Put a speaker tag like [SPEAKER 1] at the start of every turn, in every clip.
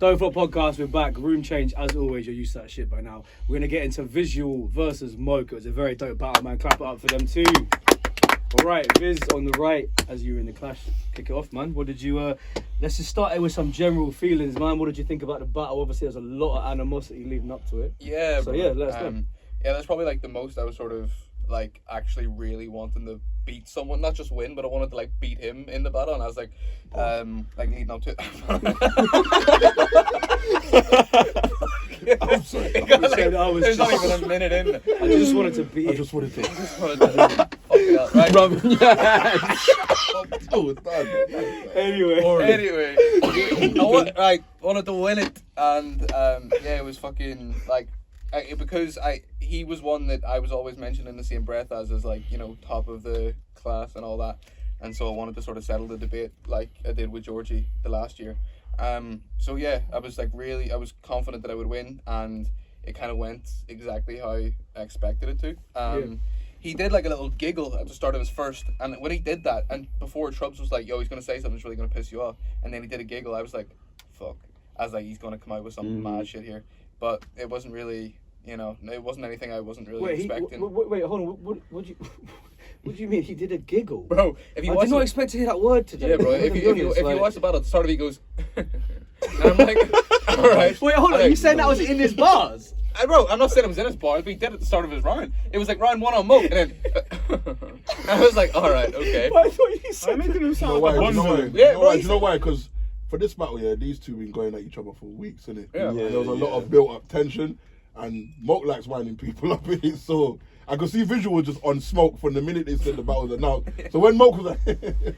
[SPEAKER 1] Don't Flop Podcast, we're back. Room change, as always. You're used to that shit by now. We're going to get into Vizual versus Moak. It was a very dope battle, man. Clap it up for them too. All right, Viz on the right, as you were in the clash. Kick it off, man. What did you... let's just start it with some general feelings, man. What did you think about the battle? Obviously, there's a lot of animosity leading up to it.
[SPEAKER 2] Yeah,
[SPEAKER 1] so, yeah, let us know.
[SPEAKER 2] Yeah, that's probably like the most I was sort of like actually really wanting to beat someone, not just win, but I wanted to like beat him in the battle, and I was like leading up to it.
[SPEAKER 1] I'm sorry.
[SPEAKER 2] There's not even a minute in.
[SPEAKER 1] I just wanted to beat.
[SPEAKER 3] I just wanted to.
[SPEAKER 2] Fuck it up, right?
[SPEAKER 3] Oh, it's done.
[SPEAKER 2] Anyway, I wanted to win it, and yeah, it was fucking like. Because he was one that I was always mentioned in the same breath as like, you know, top of the class and all that, and so I wanted to sort of settle the debate like I did with Georgie the last year. So yeah, I was confident that I would win, and it kind of went exactly how I expected it to. He did like a little giggle at the start of his first, and when he did that, and before Trubs was like, yo, he's gonna say something that's really gonna piss you off, and then he did a giggle, I was like, fuck. I was like, he's gonna come out with some mad shit here, but it wasn't really. You know, it wasn't anything I wasn't really expecting.
[SPEAKER 1] Wait, hold on. What do you mean? He did a giggle,
[SPEAKER 2] bro. If you
[SPEAKER 1] I did not expect to hear that word today.
[SPEAKER 2] Yeah, bro. If you watch the battle, at the start of it, he goes, and I'm like, all right.
[SPEAKER 1] Wait, hold on. Are you saying that was in his bars?
[SPEAKER 2] Bro, I'm not saying it was in his bars, but he did it at the start of his round. It was like round one on Moak, and then I was like, all right, okay.
[SPEAKER 1] But I thought you said
[SPEAKER 3] You know why? Do you know why? Because for this battle, yeah, these two been going at each other for weeks, innit?
[SPEAKER 2] Yeah.
[SPEAKER 3] There was a lot of built-up tension, and Moak likes winding people up in it, so I could see Visual just on smoke from the minute they said the battle was announced. So when Moak was like,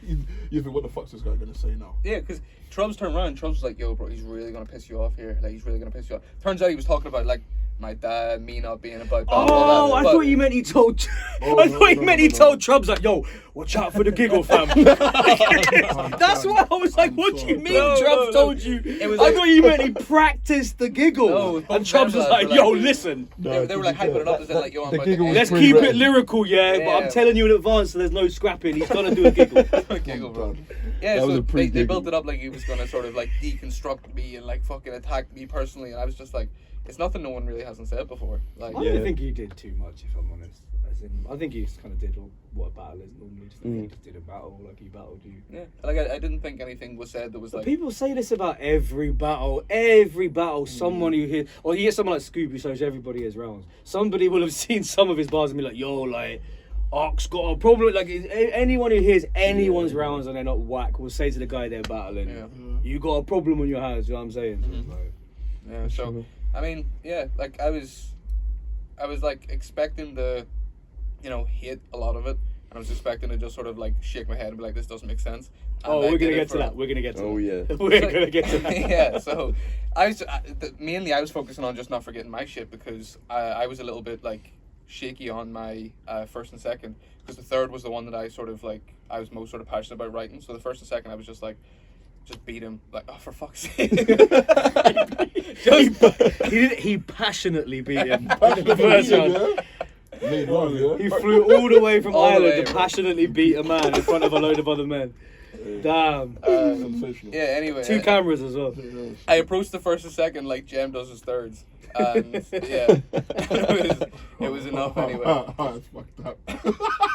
[SPEAKER 3] you think, what the fuck's this guy gonna say now?
[SPEAKER 2] Yeah, because Trubs turned around, Trubs was like, yo, bro, he's really gonna piss you off here. Like, he's really gonna piss you off. Turns out he was talking about, like, my dad, me not being about battle.
[SPEAKER 1] Oh, I thought you meant he told. He told Trubs like, "Yo, watch out for the giggle, fam." That's what I was like. What do you mean, Trubs told you? I thought you meant he practiced the giggle.
[SPEAKER 2] No,
[SPEAKER 1] and Trubs was like, "Yo, listen."
[SPEAKER 2] They were like hyping it up. They said like, "Yo, I'm about to end."
[SPEAKER 1] Let's keep it lyrical, yeah. But I'm telling you in advance, so there's no scrapping. He's gonna do a giggle.
[SPEAKER 2] Giggle, bro. Yeah, so they built it up like he was gonna sort of like deconstruct me and like fucking attack me personally, and I was just like. It's nothing no one really hasn't said before. Like,
[SPEAKER 1] I don't think he did too much, if I'm honest. I think he just kind of did what a battle is normally. He just did a battle like he battled you.
[SPEAKER 2] Yeah, like I didn't think anything was said that was
[SPEAKER 1] but
[SPEAKER 2] like.
[SPEAKER 1] People say this about every battle. Every battle, someone who hears, or you get someone like Scooby, so everybody has rounds. Somebody will have seen some of his bars and be like, "Yo, like, Ox got a problem." Like anyone who hears anyone's rounds and they're not whack will say to the guy they're battling, "You got a problem on your hands." You know what I'm saying?
[SPEAKER 2] Mm-hmm. Yeah. So. I mean, yeah, like I was like expecting to, you know, hit a lot of it, and I was expecting to just sort of like shake my head and be like, this doesn't make sense. And
[SPEAKER 1] we're gonna get to that. We're gonna get to that.
[SPEAKER 3] Oh yeah,
[SPEAKER 1] we're gonna get to that.
[SPEAKER 2] Yeah, so mainly I was focusing on just not forgetting my shit because I was a little bit like shaky on my first and second because the third was the one that I sort of like I was most sort of passionate about writing. So the first and second I was just like. Just beat him, like, oh, for fuck's sake.
[SPEAKER 1] He passionately beat him. The first one. He flew all the way from Ireland to passionately beat a man in front of a load of other men. Damn.
[SPEAKER 2] Yeah, anyway.
[SPEAKER 1] 2 cameras as well.
[SPEAKER 2] I approached the first and second like Jem does his thirds. And yeah, it was enough anyway.
[SPEAKER 3] It's fucked up.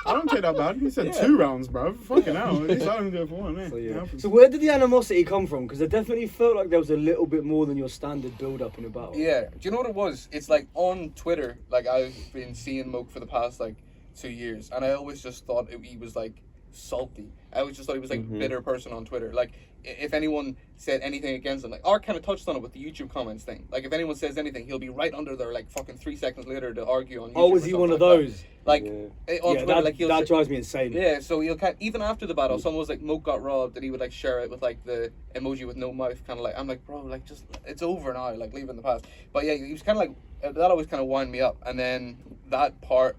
[SPEAKER 4] I don't take that bad. He said 2 rounds, bro. Fucking hell. At least I don't go for 1, man.
[SPEAKER 1] So where did the animosity come from? Because I definitely felt like there was a little bit more than your standard build-up in a battle.
[SPEAKER 2] Yeah. Do you know what it was? It's like on Twitter, like I've been seeing Moak for the past like 2 years, and I always just thought he was like salty. I always just thought he was like a bitter person on Twitter. Like if anyone said anything against him, like Art kind of touched on it with the YouTube comments thing. Like if anyone says anything, he'll be right under there like fucking 3 seconds later to argue on YouTube.
[SPEAKER 1] Oh, is he one of those?
[SPEAKER 2] Like on Twitter, like
[SPEAKER 1] that drives me insane.
[SPEAKER 2] Yeah, so he'll even after the battle, someone was like Moak got robbed, and he would like share it with like the emoji with no mouth, kind of like I'm like bro, like just it's over now, like leave it in the past. But yeah, he was kind of like that always kind of wound me up, and then that part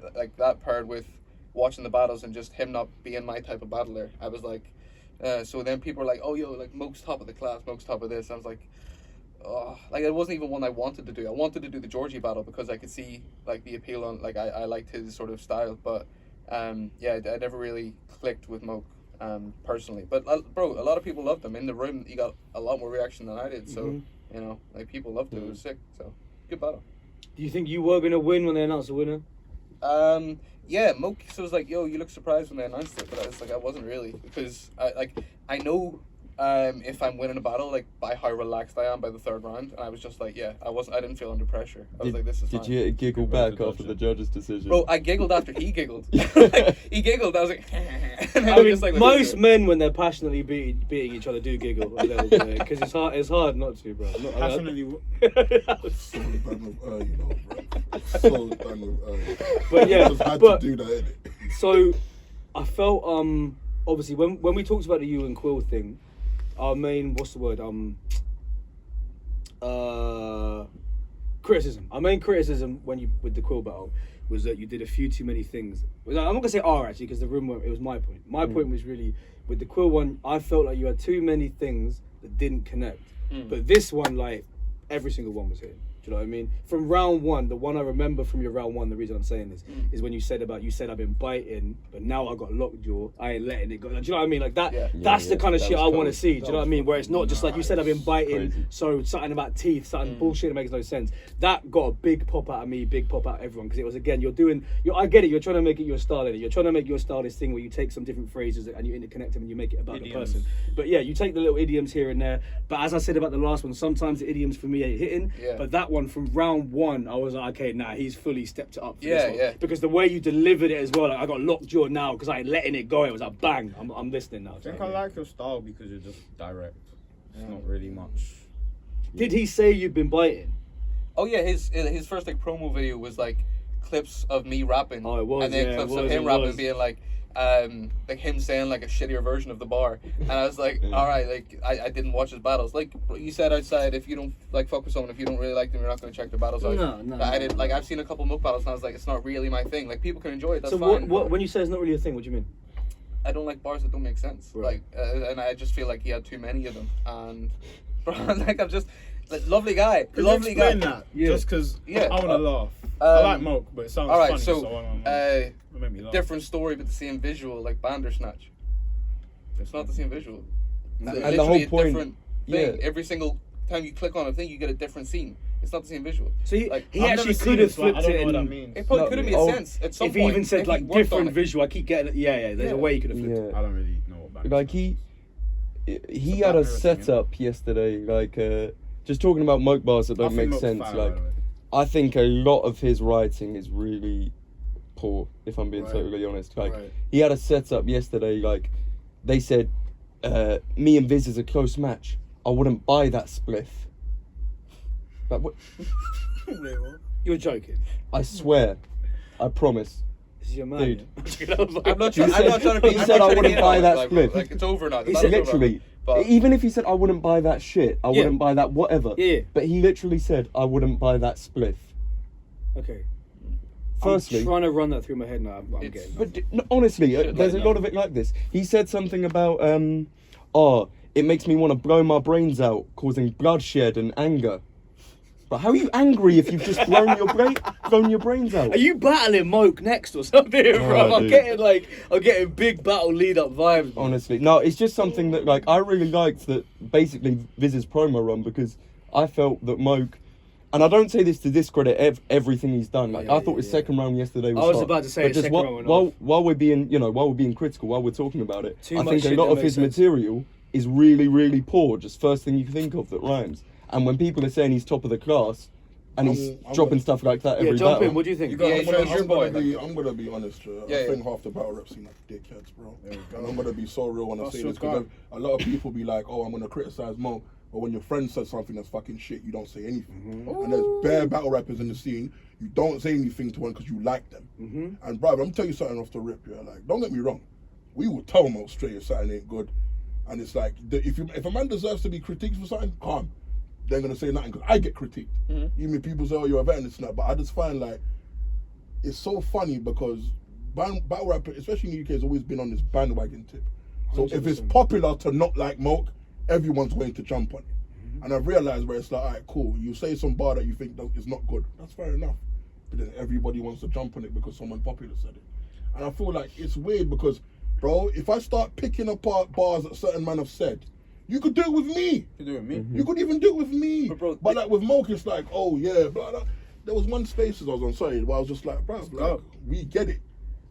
[SPEAKER 2] paired with watching the battles and just him not being my type of battler, I was like, so then people were like, oh yo, like Moak's top of the class, Moak's top of this. I was like, oh, like it wasn't even one I wanted to do. I wanted to do the Georgie battle because I could see like the appeal on, like I liked his sort of style, but yeah, I never really clicked with Moak personally. But bro, a lot of people loved him in the room. He got a lot more reaction than I did, so You know, like people loved it. It was sick. So good battle.
[SPEAKER 1] Do you think you were gonna win when they announced the winner?
[SPEAKER 2] Yeah, Moak was like, "Yo, you look surprised when they announced it," but I was like, I wasn't really, because I know if I'm winning a battle, like by how relaxed I am by the third round, and I was just like, yeah, I didn't feel under pressure. I was like, this is fine.
[SPEAKER 5] Did you giggle back after the judge's decision?
[SPEAKER 2] Bro, I giggled after he giggled. Like, he giggled. I was like, and
[SPEAKER 1] I
[SPEAKER 2] was
[SPEAKER 1] mean,
[SPEAKER 2] just like,
[SPEAKER 1] most men when they're passionately beating each other do giggle a little bit because it's hard not to, bro.
[SPEAKER 4] Passionately.
[SPEAKER 3] So done with you know, bro. So done with
[SPEAKER 1] But yeah,
[SPEAKER 3] just had
[SPEAKER 1] but
[SPEAKER 3] to do that, innit?
[SPEAKER 1] so I felt obviously when we talked about the you and Quill thing, our main criticism. Our main criticism with the Quill battle was that you did a few too many things. I'm not gonna say actually because the room it was my point. My point was really with the Quill one. I felt like you had too many things that didn't connect. But this one, like every single one was hitting. Do you know what I mean? From round one, the one I remember from your round one, the reason I'm saying this is when you said I've been biting, but now I got lockjaw. I ain't letting it go. Do you know what I mean? Like that.
[SPEAKER 2] Yeah.
[SPEAKER 1] That's the kind of
[SPEAKER 5] that
[SPEAKER 1] shit
[SPEAKER 5] was
[SPEAKER 1] I want to
[SPEAKER 5] cold.
[SPEAKER 1] see. Do you know what I mean? Where it's not just like you said I've been biting,
[SPEAKER 5] Crazy.
[SPEAKER 1] so something about teeth, something bullshit that makes no sense. That got a big pop out of me, big pop out of everyone, because it was again I get it. You're trying to make it your style, innit? You're trying to make your style this thing where you take some different phrases and you interconnect them and you make it about
[SPEAKER 4] Idioms.
[SPEAKER 1] the person. But yeah, you take the little idioms here and there. But as I said about the last one, sometimes the idioms for me ain't hitting.
[SPEAKER 2] Yeah.
[SPEAKER 1] But that one from round one, I was like, okay, nah, he's fully stepped it up. For this one.
[SPEAKER 2] Yeah.
[SPEAKER 1] Because the way you delivered it as well, like I got lockjaw now because I ain't letting it go. It was like bang, I'm listening now.
[SPEAKER 4] I think I like your style because you're just direct. It's not really much.
[SPEAKER 1] Did he say you've been biting?
[SPEAKER 2] Oh yeah, his first like promo video was like clips of me rapping.
[SPEAKER 1] Oh, it was,
[SPEAKER 2] and then
[SPEAKER 1] yeah,
[SPEAKER 2] clips
[SPEAKER 1] it
[SPEAKER 2] of
[SPEAKER 1] was,
[SPEAKER 2] him
[SPEAKER 1] it
[SPEAKER 2] rapping
[SPEAKER 1] was.
[SPEAKER 2] being like him saying like a shittier version of the bar, and I was like, all right, like I didn't watch his battles. Like you said outside, if you don't like fuck with someone, if you don't really like them, you're not going to check their battles out.
[SPEAKER 1] No.
[SPEAKER 2] But I did. Like I've seen a couple Mook battles, and I was like, it's not really my thing. Like people can enjoy it. That's
[SPEAKER 1] So
[SPEAKER 2] fine.
[SPEAKER 1] what when you say it's not really a thing, what do you mean?
[SPEAKER 2] I don't like bars that don't make sense.
[SPEAKER 1] Right.
[SPEAKER 2] Like, and I just feel like he had too many of them. And bro, like I'm just like lovely guy,
[SPEAKER 4] Could
[SPEAKER 2] lovely
[SPEAKER 4] you
[SPEAKER 2] guy.
[SPEAKER 4] explain that?
[SPEAKER 1] Yeah.
[SPEAKER 4] Just because
[SPEAKER 2] Yeah.
[SPEAKER 4] I want to laugh. I like Moak, but it sounds
[SPEAKER 2] All right,
[SPEAKER 4] funny.
[SPEAKER 2] so
[SPEAKER 4] it made me laugh.
[SPEAKER 2] different story but the same visual, like Bandersnatch. It's not the same visual.
[SPEAKER 5] And the
[SPEAKER 2] Literally
[SPEAKER 5] whole
[SPEAKER 2] a
[SPEAKER 5] point-
[SPEAKER 2] different thing.
[SPEAKER 5] yeah.
[SPEAKER 2] Every single time you click on a thing, you get a different scene. It's not the same visual.
[SPEAKER 1] So he
[SPEAKER 2] Like,
[SPEAKER 1] he
[SPEAKER 4] I've
[SPEAKER 1] actually
[SPEAKER 4] never seen
[SPEAKER 1] could have
[SPEAKER 4] this, like,
[SPEAKER 1] flipped
[SPEAKER 4] I don't
[SPEAKER 1] it
[SPEAKER 4] know what that
[SPEAKER 1] in.
[SPEAKER 4] means.
[SPEAKER 2] It probably
[SPEAKER 5] No,
[SPEAKER 2] could have made
[SPEAKER 5] oh,
[SPEAKER 2] sense at some
[SPEAKER 1] If
[SPEAKER 2] point.
[SPEAKER 1] he even said
[SPEAKER 2] if
[SPEAKER 1] like
[SPEAKER 2] he worked on
[SPEAKER 1] different
[SPEAKER 2] it.
[SPEAKER 1] visual, I keep getting it. Yeah. There's
[SPEAKER 2] Yeah.
[SPEAKER 1] a way you could have flipped it.
[SPEAKER 5] Yeah.
[SPEAKER 4] I don't really know what Bandersnatch
[SPEAKER 5] Like he
[SPEAKER 4] It's
[SPEAKER 5] had
[SPEAKER 4] a
[SPEAKER 5] a
[SPEAKER 4] Black Mirror thing,
[SPEAKER 5] setup yesterday, like just talking about Moak bars that
[SPEAKER 4] I
[SPEAKER 5] don't
[SPEAKER 4] think
[SPEAKER 5] make
[SPEAKER 4] Moak's
[SPEAKER 5] sense.
[SPEAKER 4] fire,
[SPEAKER 5] Like
[SPEAKER 4] by the way.
[SPEAKER 5] I think a lot of his writing is really poor, if I'm being
[SPEAKER 3] Right.
[SPEAKER 5] totally honest. Like
[SPEAKER 3] Right.
[SPEAKER 5] he had a setup yesterday, like they said, me and Viz is a close match. I wouldn't buy that spliff. Like what?
[SPEAKER 1] You're joking.
[SPEAKER 5] I swear, I promise.
[SPEAKER 1] This is your man.
[SPEAKER 5] Dude.
[SPEAKER 1] Yeah? I was like,
[SPEAKER 2] I'm not
[SPEAKER 5] He
[SPEAKER 2] trying. I'm not trying to be.
[SPEAKER 5] he
[SPEAKER 2] I'm
[SPEAKER 5] said
[SPEAKER 2] not
[SPEAKER 5] I
[SPEAKER 2] trying to
[SPEAKER 5] wouldn't
[SPEAKER 2] hate
[SPEAKER 5] buy
[SPEAKER 2] on it,
[SPEAKER 5] that
[SPEAKER 2] like,
[SPEAKER 5] split.
[SPEAKER 2] Like it's over now. The
[SPEAKER 1] He
[SPEAKER 2] battle's
[SPEAKER 1] said
[SPEAKER 2] over.
[SPEAKER 5] Literally,
[SPEAKER 2] But
[SPEAKER 5] even if he said I wouldn't buy that shit, I
[SPEAKER 1] Yeah.
[SPEAKER 5] wouldn't buy that whatever.
[SPEAKER 1] Yeah.
[SPEAKER 5] But he literally said I wouldn't buy that spliff.
[SPEAKER 1] Okay.
[SPEAKER 5] Firstly,
[SPEAKER 1] I'm trying to run that through my head now. I'm
[SPEAKER 2] It's-
[SPEAKER 1] getting.
[SPEAKER 5] but no, honestly,
[SPEAKER 2] Shit,
[SPEAKER 5] there's a
[SPEAKER 2] like,
[SPEAKER 5] lot
[SPEAKER 2] no.
[SPEAKER 5] of it like this. He said something about it makes me want to blow my brains out, causing bloodshed and anger. But how are you angry if you've just blown your brains out?
[SPEAKER 1] Are you battling Moak next or something, bro? I'm
[SPEAKER 5] dude.
[SPEAKER 1] getting big battle lead up vibes. Bro.
[SPEAKER 5] Honestly, no, it's just something that like I really liked that basically Viz's promo run because I felt that Moak, and I don't say this to discredit everything he's done. Like
[SPEAKER 1] Yeah,
[SPEAKER 5] I thought his
[SPEAKER 1] yeah.
[SPEAKER 5] second round yesterday was.
[SPEAKER 1] I was
[SPEAKER 5] hot.
[SPEAKER 1] about to say
[SPEAKER 5] But
[SPEAKER 1] his
[SPEAKER 5] just
[SPEAKER 1] second round went
[SPEAKER 5] while we're being critical, while we're talking about it,
[SPEAKER 1] Too
[SPEAKER 5] I
[SPEAKER 1] much
[SPEAKER 5] think a
[SPEAKER 1] shit
[SPEAKER 5] lot
[SPEAKER 1] that
[SPEAKER 5] of
[SPEAKER 1] makes
[SPEAKER 5] his
[SPEAKER 1] sense.
[SPEAKER 5] material is really really poor. Just first thing you think of that rhymes. And when people are saying he's top of the class, and he's
[SPEAKER 3] I'm
[SPEAKER 5] dropping
[SPEAKER 3] gonna-
[SPEAKER 5] stuff like that
[SPEAKER 1] Yeah,
[SPEAKER 5] every
[SPEAKER 1] jump
[SPEAKER 5] battle.
[SPEAKER 1] in. What do you think?
[SPEAKER 3] You got,
[SPEAKER 2] Yeah,
[SPEAKER 3] I'm, gonna,
[SPEAKER 2] it's your
[SPEAKER 3] I'm,
[SPEAKER 2] boy,
[SPEAKER 3] gonna be,
[SPEAKER 2] like-
[SPEAKER 3] I'm gonna be honest, I
[SPEAKER 2] Yeah,
[SPEAKER 3] think half the battle rap scene are dickheads, bro.
[SPEAKER 4] There we go.
[SPEAKER 3] And I'm gonna be so real when I
[SPEAKER 4] That's
[SPEAKER 3] say
[SPEAKER 4] your
[SPEAKER 3] this because
[SPEAKER 4] guy.
[SPEAKER 3] a lot of people be like, "Oh, I'm gonna criticize Mo," but when your friend says something that's fucking shit, you don't say anything. And there's bare battle rappers in the scene. You don't say anything to one because you like them. And bro, I'm gonna tell you something off the rip, yeah. Like, don't get me wrong, we will tell Mo straight if something ain't good. And it's like, if a man deserves to be critiqued for something, calm. They're gonna say nothing because I get critiqued. Even if people say, "Oh, you're a vet," and it's not. But I just find like it's so funny because battle rap, especially in the UK, has always been on this bandwagon tip. So if it's
[SPEAKER 1] 100%.
[SPEAKER 3] popular to not like Moak, everyone's going to jump on it. And I've realised where it's like, alright, cool. You say some bar that you think is not good, that's fair enough. But then everybody wants to jump on it because someone popular said it. And I feel like it's weird because, bro, if I start picking apart bars that certain men have said, You could do it with me.
[SPEAKER 4] You do it with me.
[SPEAKER 3] You could even do it with me.
[SPEAKER 2] But bro,
[SPEAKER 3] But like with Moak, it's like, oh yeah, blah, blah. There was one Spaces I was on, sorry, where I was just like, bro, like,
[SPEAKER 4] go.
[SPEAKER 3] we get it.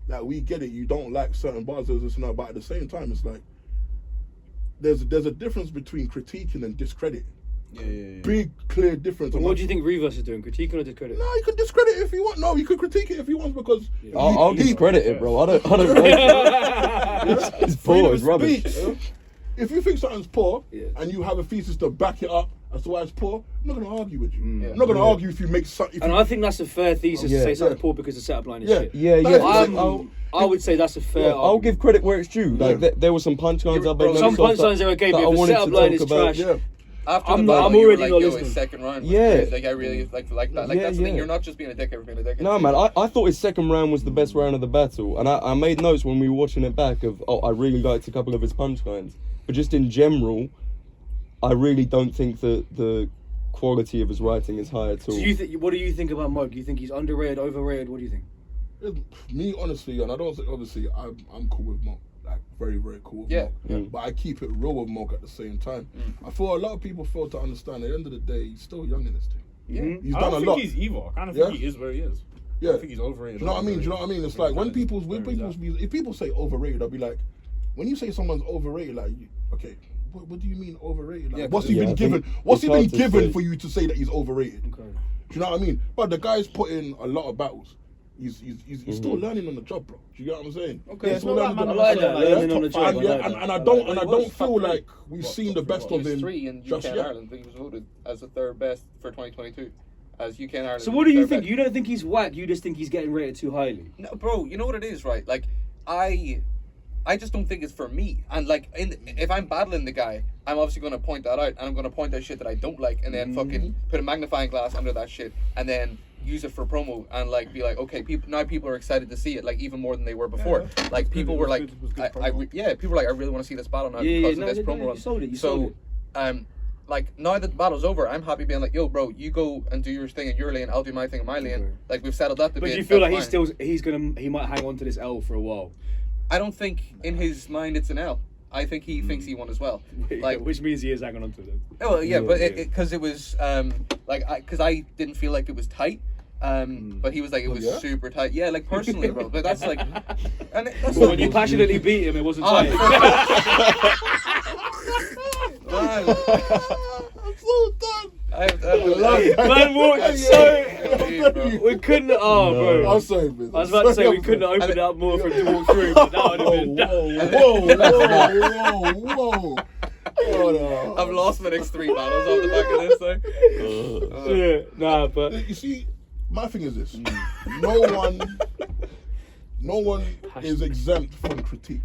[SPEAKER 3] Like, we get it. You don't like certain bars, this and that. But at the same time, it's like, there's a difference between critiquing and discrediting.
[SPEAKER 4] Yeah.
[SPEAKER 3] Big, clear difference.
[SPEAKER 1] What do you think Reverse is doing? Critiquing or discredit?
[SPEAKER 3] No, you could discredit it if you want. No, you could critique it if you want because
[SPEAKER 5] I'll discredit it, bro. I don't like it. It's poor, it's rubbish.
[SPEAKER 3] If you think something's poor
[SPEAKER 1] Yeah.
[SPEAKER 3] and you have a thesis to back it up as to why it's poor, I'm not going to argue with you.
[SPEAKER 2] Yeah.
[SPEAKER 3] I'm not going to argue if you make something.
[SPEAKER 1] And I think that's a fair thesis to
[SPEAKER 5] Yeah.
[SPEAKER 1] say something poor because the setup line is
[SPEAKER 3] Yeah.
[SPEAKER 1] shit.
[SPEAKER 5] Yeah,
[SPEAKER 3] No,
[SPEAKER 5] yeah.
[SPEAKER 3] if you say-
[SPEAKER 1] I would say that's a fair
[SPEAKER 5] I'll give credit where it's due. Like there were some punchlines I made.
[SPEAKER 1] Some
[SPEAKER 5] notes of
[SPEAKER 1] punchlines are okay,
[SPEAKER 5] that
[SPEAKER 1] but
[SPEAKER 5] I
[SPEAKER 1] if the
[SPEAKER 5] wanted
[SPEAKER 1] setup
[SPEAKER 5] to
[SPEAKER 1] line
[SPEAKER 5] talk
[SPEAKER 1] is
[SPEAKER 5] about.
[SPEAKER 1] trash,
[SPEAKER 3] Yeah.
[SPEAKER 2] After
[SPEAKER 1] I'm
[SPEAKER 2] the battle,
[SPEAKER 1] already
[SPEAKER 2] you were
[SPEAKER 1] not
[SPEAKER 2] like, yo,
[SPEAKER 1] listening.
[SPEAKER 2] his second round was
[SPEAKER 5] Yeah.
[SPEAKER 2] crazy. Like, I really like that. Like,
[SPEAKER 5] Yeah,
[SPEAKER 2] that's the thing.
[SPEAKER 5] yeah.
[SPEAKER 2] You're not just being a dickhead for being a dickhead.
[SPEAKER 5] No, man, I thought his second round was the best round of the battle. And I made notes when we were watching it back of, I really liked a couple of his punchlines. But just in general, I really don't think that the quality of his writing is high at all.
[SPEAKER 1] So what do you think about Moak? Do you think he's underrated, overrated? What do you think?
[SPEAKER 3] Me, honestly, and I don't say, obviously, I'm cool with Moak. Like, very, very cool with
[SPEAKER 2] Yeah.
[SPEAKER 3] Moak. But I keep it real with Moak at the same time. I feel a lot of people fail to understand at the end of the day, he's still young in this thing.
[SPEAKER 2] Yeah.
[SPEAKER 3] He's
[SPEAKER 4] I
[SPEAKER 3] done
[SPEAKER 4] don't
[SPEAKER 3] a
[SPEAKER 4] think
[SPEAKER 3] lot.
[SPEAKER 4] he's evil. I kind of
[SPEAKER 3] Yeah?
[SPEAKER 4] think he is where he is.
[SPEAKER 3] Yeah.
[SPEAKER 4] I think he's overrated.
[SPEAKER 3] Do you know what I mean? Do you know what I mean? It's like when if people say overrated, I'll be like, when you say someone's overrated, like, okay, what do you mean overrated? Like,
[SPEAKER 4] Yeah,
[SPEAKER 3] what's he
[SPEAKER 5] yeah,
[SPEAKER 3] been
[SPEAKER 5] I
[SPEAKER 3] given?
[SPEAKER 5] think
[SPEAKER 3] What's he
[SPEAKER 5] it's
[SPEAKER 3] been
[SPEAKER 5] hard to
[SPEAKER 3] given
[SPEAKER 5] say.
[SPEAKER 3] for you to say that he's overrated?
[SPEAKER 1] Okay.
[SPEAKER 3] Do you know what I mean? But the guy's put in a lot of battles. He's still learning on the job, bro. Do you get what I'm saying?
[SPEAKER 1] Okay,
[SPEAKER 3] He's
[SPEAKER 1] it's
[SPEAKER 3] still
[SPEAKER 4] not
[SPEAKER 3] learning
[SPEAKER 4] that
[SPEAKER 3] on
[SPEAKER 4] man
[SPEAKER 1] I like that, learning on the job.
[SPEAKER 3] And,
[SPEAKER 1] I
[SPEAKER 3] yeah,
[SPEAKER 1] like
[SPEAKER 3] and,
[SPEAKER 1] that.
[SPEAKER 3] and I don't
[SPEAKER 4] He
[SPEAKER 3] feel
[SPEAKER 4] was top
[SPEAKER 3] like
[SPEAKER 4] three.
[SPEAKER 3] we've
[SPEAKER 4] What,
[SPEAKER 3] seen
[SPEAKER 4] top
[SPEAKER 3] the
[SPEAKER 4] three
[SPEAKER 3] best
[SPEAKER 4] what?
[SPEAKER 3] of
[SPEAKER 2] He was
[SPEAKER 3] him
[SPEAKER 2] 3 in UK
[SPEAKER 3] just
[SPEAKER 2] and
[SPEAKER 3] yet.
[SPEAKER 2] Ireland. He was voted as the third best for 2022. As UK and Ireland.
[SPEAKER 1] So what do you
[SPEAKER 2] third
[SPEAKER 1] think?
[SPEAKER 2] best.
[SPEAKER 1] You don't think he's whack? You just think he's getting rated too highly?
[SPEAKER 2] No, bro, you know what it is, right? Like, I just don't think it's for me. And like, if I'm battling the guy, I'm obviously going to point that out, and I'm going to point out shit that I don't like, and then fucking put a magnifying glass under that shit, and then use it for promo, and like be like, okay, people are excited to see it, like even more than they were before.
[SPEAKER 4] Yeah,
[SPEAKER 2] Like people were like,
[SPEAKER 4] it was good
[SPEAKER 2] people were like, I really want to see this battle now
[SPEAKER 1] Yeah,
[SPEAKER 2] because
[SPEAKER 1] no,
[SPEAKER 2] of this
[SPEAKER 1] no,
[SPEAKER 2] promo
[SPEAKER 1] you
[SPEAKER 2] run.
[SPEAKER 1] sold it, you sold
[SPEAKER 2] So, like now that the battle's over, I'm happy being like, yo, bro, you go and do your thing in your lane, I'll do my thing in my lane.
[SPEAKER 1] Okay.
[SPEAKER 2] Like we've settled that debate.
[SPEAKER 1] But do you feel like
[SPEAKER 2] that's fine.
[SPEAKER 1] he might hang on to this L for a while?
[SPEAKER 2] I don't think in his mind it's an L. I think he thinks he won as well. Like,
[SPEAKER 1] Which means he is hanging on to them.
[SPEAKER 2] oh well, yeah, but
[SPEAKER 1] yeah.
[SPEAKER 2] because it was because I didn't feel like it was tight. But he was like, it was
[SPEAKER 3] yeah?
[SPEAKER 2] super tight. Yeah, like personally, bro. But that's like, and that's
[SPEAKER 1] But when you passionately beat him, it wasn't
[SPEAKER 2] Oh,
[SPEAKER 1] tight.
[SPEAKER 2] Man,
[SPEAKER 3] I'm so done.
[SPEAKER 1] Man walked so... We couldn't... Oh, bro.
[SPEAKER 3] I'm sorry, Biz.
[SPEAKER 1] I was about to say we couldn't have opened it up more for him to walk through, but that would have been...
[SPEAKER 3] Whoa. Oh, no.
[SPEAKER 2] I've lost my next 3 battles off the back of this thing.
[SPEAKER 1] Yeah, nah, but...
[SPEAKER 3] You see, my thing is this: no one is exempt from critique.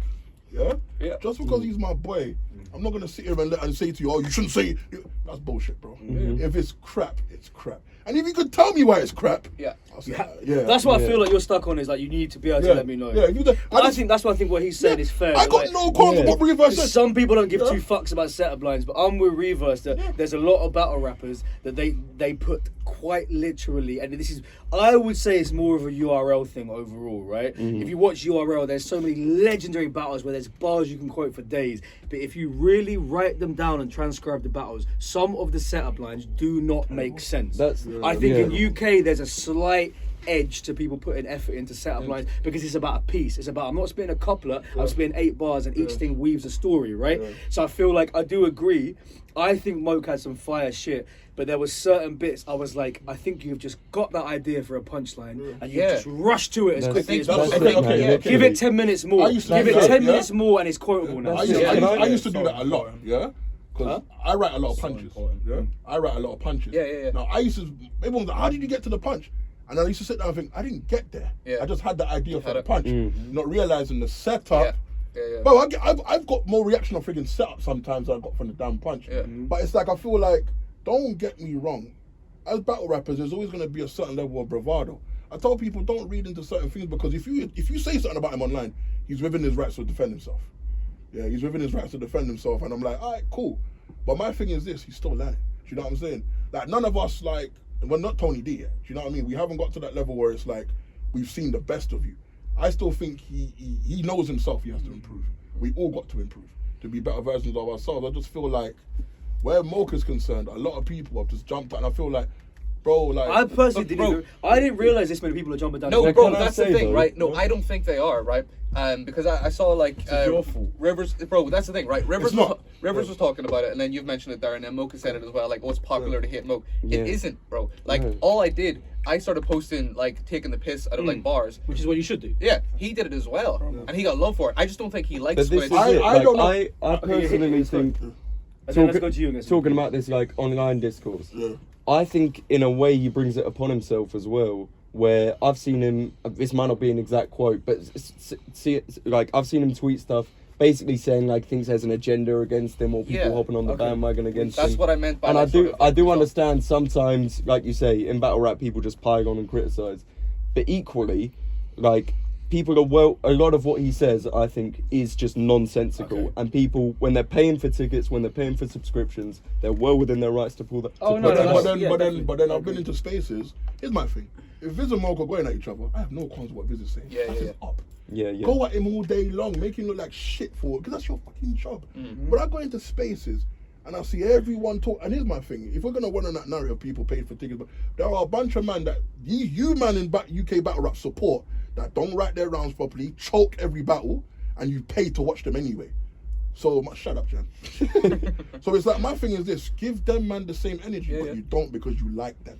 [SPEAKER 3] Yeah.
[SPEAKER 2] Yeah.
[SPEAKER 3] Just because he's my boy, I'm not gonna sit here and say to you, "Oh, you shouldn't say it." That's bullshit, bro. If it's crap, it's crap. And if you could tell me why it's crap,
[SPEAKER 2] Yeah.
[SPEAKER 3] I'll say, yeah.
[SPEAKER 1] That's what I feel like you're stuck on, is like you need to be able to let me know.
[SPEAKER 3] Yeah. If you don't-
[SPEAKER 1] I think that's why I think what he's saying is fair.
[SPEAKER 3] I got
[SPEAKER 1] like,
[SPEAKER 3] no qualms with what Reverse said.
[SPEAKER 1] some people don't give
[SPEAKER 3] Yeah.
[SPEAKER 1] two fucks about setup lines, but I'm with Reverse that there's a lot of battle rappers that they put quite literally, and this is, I would say it's more of a URL thing overall, right? If you watch URL, there's so many legendary battles where there's bars you can quote for days, but if you really write them down and transcribe the battles, some of the setup lines do not make sense. I think in UK there's a slight edge to people putting effort into setup lines because it's about a piece. It's about, I'm not spitting a couplet, I'm spitting 8 bars and each thing weaves a story, right? So I feel like I do agree. I think Moak had some fire shit, but there was certain bits I was like, I think you've just got that idea for a punchline and you just rushed to it as quickly as
[SPEAKER 3] that's
[SPEAKER 1] possible.
[SPEAKER 3] it, okay, yeah,
[SPEAKER 1] Give it 10 minutes more.
[SPEAKER 3] I used to
[SPEAKER 1] Give
[SPEAKER 3] do
[SPEAKER 1] it
[SPEAKER 3] that,
[SPEAKER 1] 10
[SPEAKER 3] yeah.
[SPEAKER 1] minutes more and it's quotable now.
[SPEAKER 3] I used to do that a lot, yeah? Because I write a lot of punches. Yeah? I write a lot of punches.
[SPEAKER 2] Yeah.
[SPEAKER 3] Now, I used to, everyone was like, how did you get to the punch? And I used to sit down and think, I didn't get there.
[SPEAKER 2] Yeah.
[SPEAKER 3] I just had the idea for
[SPEAKER 2] had
[SPEAKER 3] the
[SPEAKER 2] it.
[SPEAKER 3] punch, not realizing the setup.
[SPEAKER 2] Yeah.
[SPEAKER 3] But I've got more reaction on freaking setup sometimes than I got from the damn punch.
[SPEAKER 2] Yeah.
[SPEAKER 3] But it's like, I feel like, don't get me wrong, as battle rappers, there's always going to be a certain level of bravado. I tell people, don't read into certain things because if you say something about him online, he's within his rights to defend himself. Yeah, he's within his rights to defend himself, and I'm like, all right, cool. But my thing is this, he's still lying. Do you know what I'm saying? Like, none of us, like, we're not Tony D yet. Do you know what I mean? We haven't got to that level where it's like, we've seen the best of you. I still think he knows himself he has to improve. We all got to improve. to be better versions of ourselves. I just feel like where Moak is concerned, a lot of people have just jumped out, and I feel like, bro, like
[SPEAKER 1] I personally
[SPEAKER 2] Bro.
[SPEAKER 1] didn't realize this many people are jumping down.
[SPEAKER 2] No,
[SPEAKER 1] the
[SPEAKER 2] bro,
[SPEAKER 5] can I
[SPEAKER 2] that's the
[SPEAKER 5] say,
[SPEAKER 2] thing,
[SPEAKER 5] though?
[SPEAKER 2] right? No, I don't think they are, right? Because I saw like
[SPEAKER 4] your fault.
[SPEAKER 2] Rivers, bro. That's the thing, right? Rivers,
[SPEAKER 3] It's not.
[SPEAKER 2] Rivers was talking about it, and then you've mentioned it there, and then Mocha said it as well. Like, oh, it's popular to hate Moak.
[SPEAKER 5] Yeah.
[SPEAKER 2] It isn't, bro. Like,
[SPEAKER 5] No.
[SPEAKER 2] all I started posting like taking the piss out of like bars.
[SPEAKER 1] which is what you should do.
[SPEAKER 2] Yeah, he did it as well, and he got love for it. I just don't think he likes
[SPEAKER 5] But this
[SPEAKER 2] when
[SPEAKER 5] is
[SPEAKER 2] it's.
[SPEAKER 5] it.
[SPEAKER 3] I
[SPEAKER 5] Like,
[SPEAKER 3] don't know.
[SPEAKER 5] I personally think
[SPEAKER 1] And then let's go to you.
[SPEAKER 5] talking about this like online discourse.
[SPEAKER 3] Yeah.
[SPEAKER 5] I think in a way he brings it upon himself as well. Where I've seen him, this might not be an exact quote, but like I've seen him tweet stuff basically saying like thinks there's an agenda against him or people
[SPEAKER 2] Yeah,
[SPEAKER 5] hopping on the
[SPEAKER 1] okay.
[SPEAKER 5] bandwagon against
[SPEAKER 2] That's
[SPEAKER 5] him.
[SPEAKER 2] what I meant by.
[SPEAKER 5] And I
[SPEAKER 2] that sort
[SPEAKER 5] do
[SPEAKER 2] of,
[SPEAKER 5] I
[SPEAKER 2] like,
[SPEAKER 5] do
[SPEAKER 2] result.
[SPEAKER 5] understand sometimes, like you say, in battle rap people just pile on and criticize, but equally, like people are a lot of what he says I think is just nonsensical,
[SPEAKER 1] Okay.
[SPEAKER 5] and people when they're paying for tickets, when they're paying for subscriptions, they're well within their rights to pull that.
[SPEAKER 1] Oh,
[SPEAKER 5] to
[SPEAKER 1] no,
[SPEAKER 5] put
[SPEAKER 3] But
[SPEAKER 5] that
[SPEAKER 3] then,
[SPEAKER 1] no,
[SPEAKER 5] out.
[SPEAKER 1] that's- yeah, definitely.
[SPEAKER 3] but then I've been into spaces. Here's my thing: if Viz and Moak are going at each other, I have no qualms with what Viz is saying.
[SPEAKER 2] Yeah,
[SPEAKER 3] That's
[SPEAKER 2] yeah,
[SPEAKER 3] his up.
[SPEAKER 5] Yeah, yeah.
[SPEAKER 3] Go at him all day long, make him look like shit for it, because that's your fucking job. But I go into spaces and I see everyone talk. And here's my thing: if we're gonna run on that narrative, people paid for tickets, but there are a bunch of man that you man in UK battle rap support that don't write their rounds properly, choke every battle, and you pay to watch them anyway. So shut up, Jan. So it's like my thing is this: give them man the same energy,
[SPEAKER 2] Yeah,
[SPEAKER 3] but
[SPEAKER 2] yeah.
[SPEAKER 3] you don't because you like them.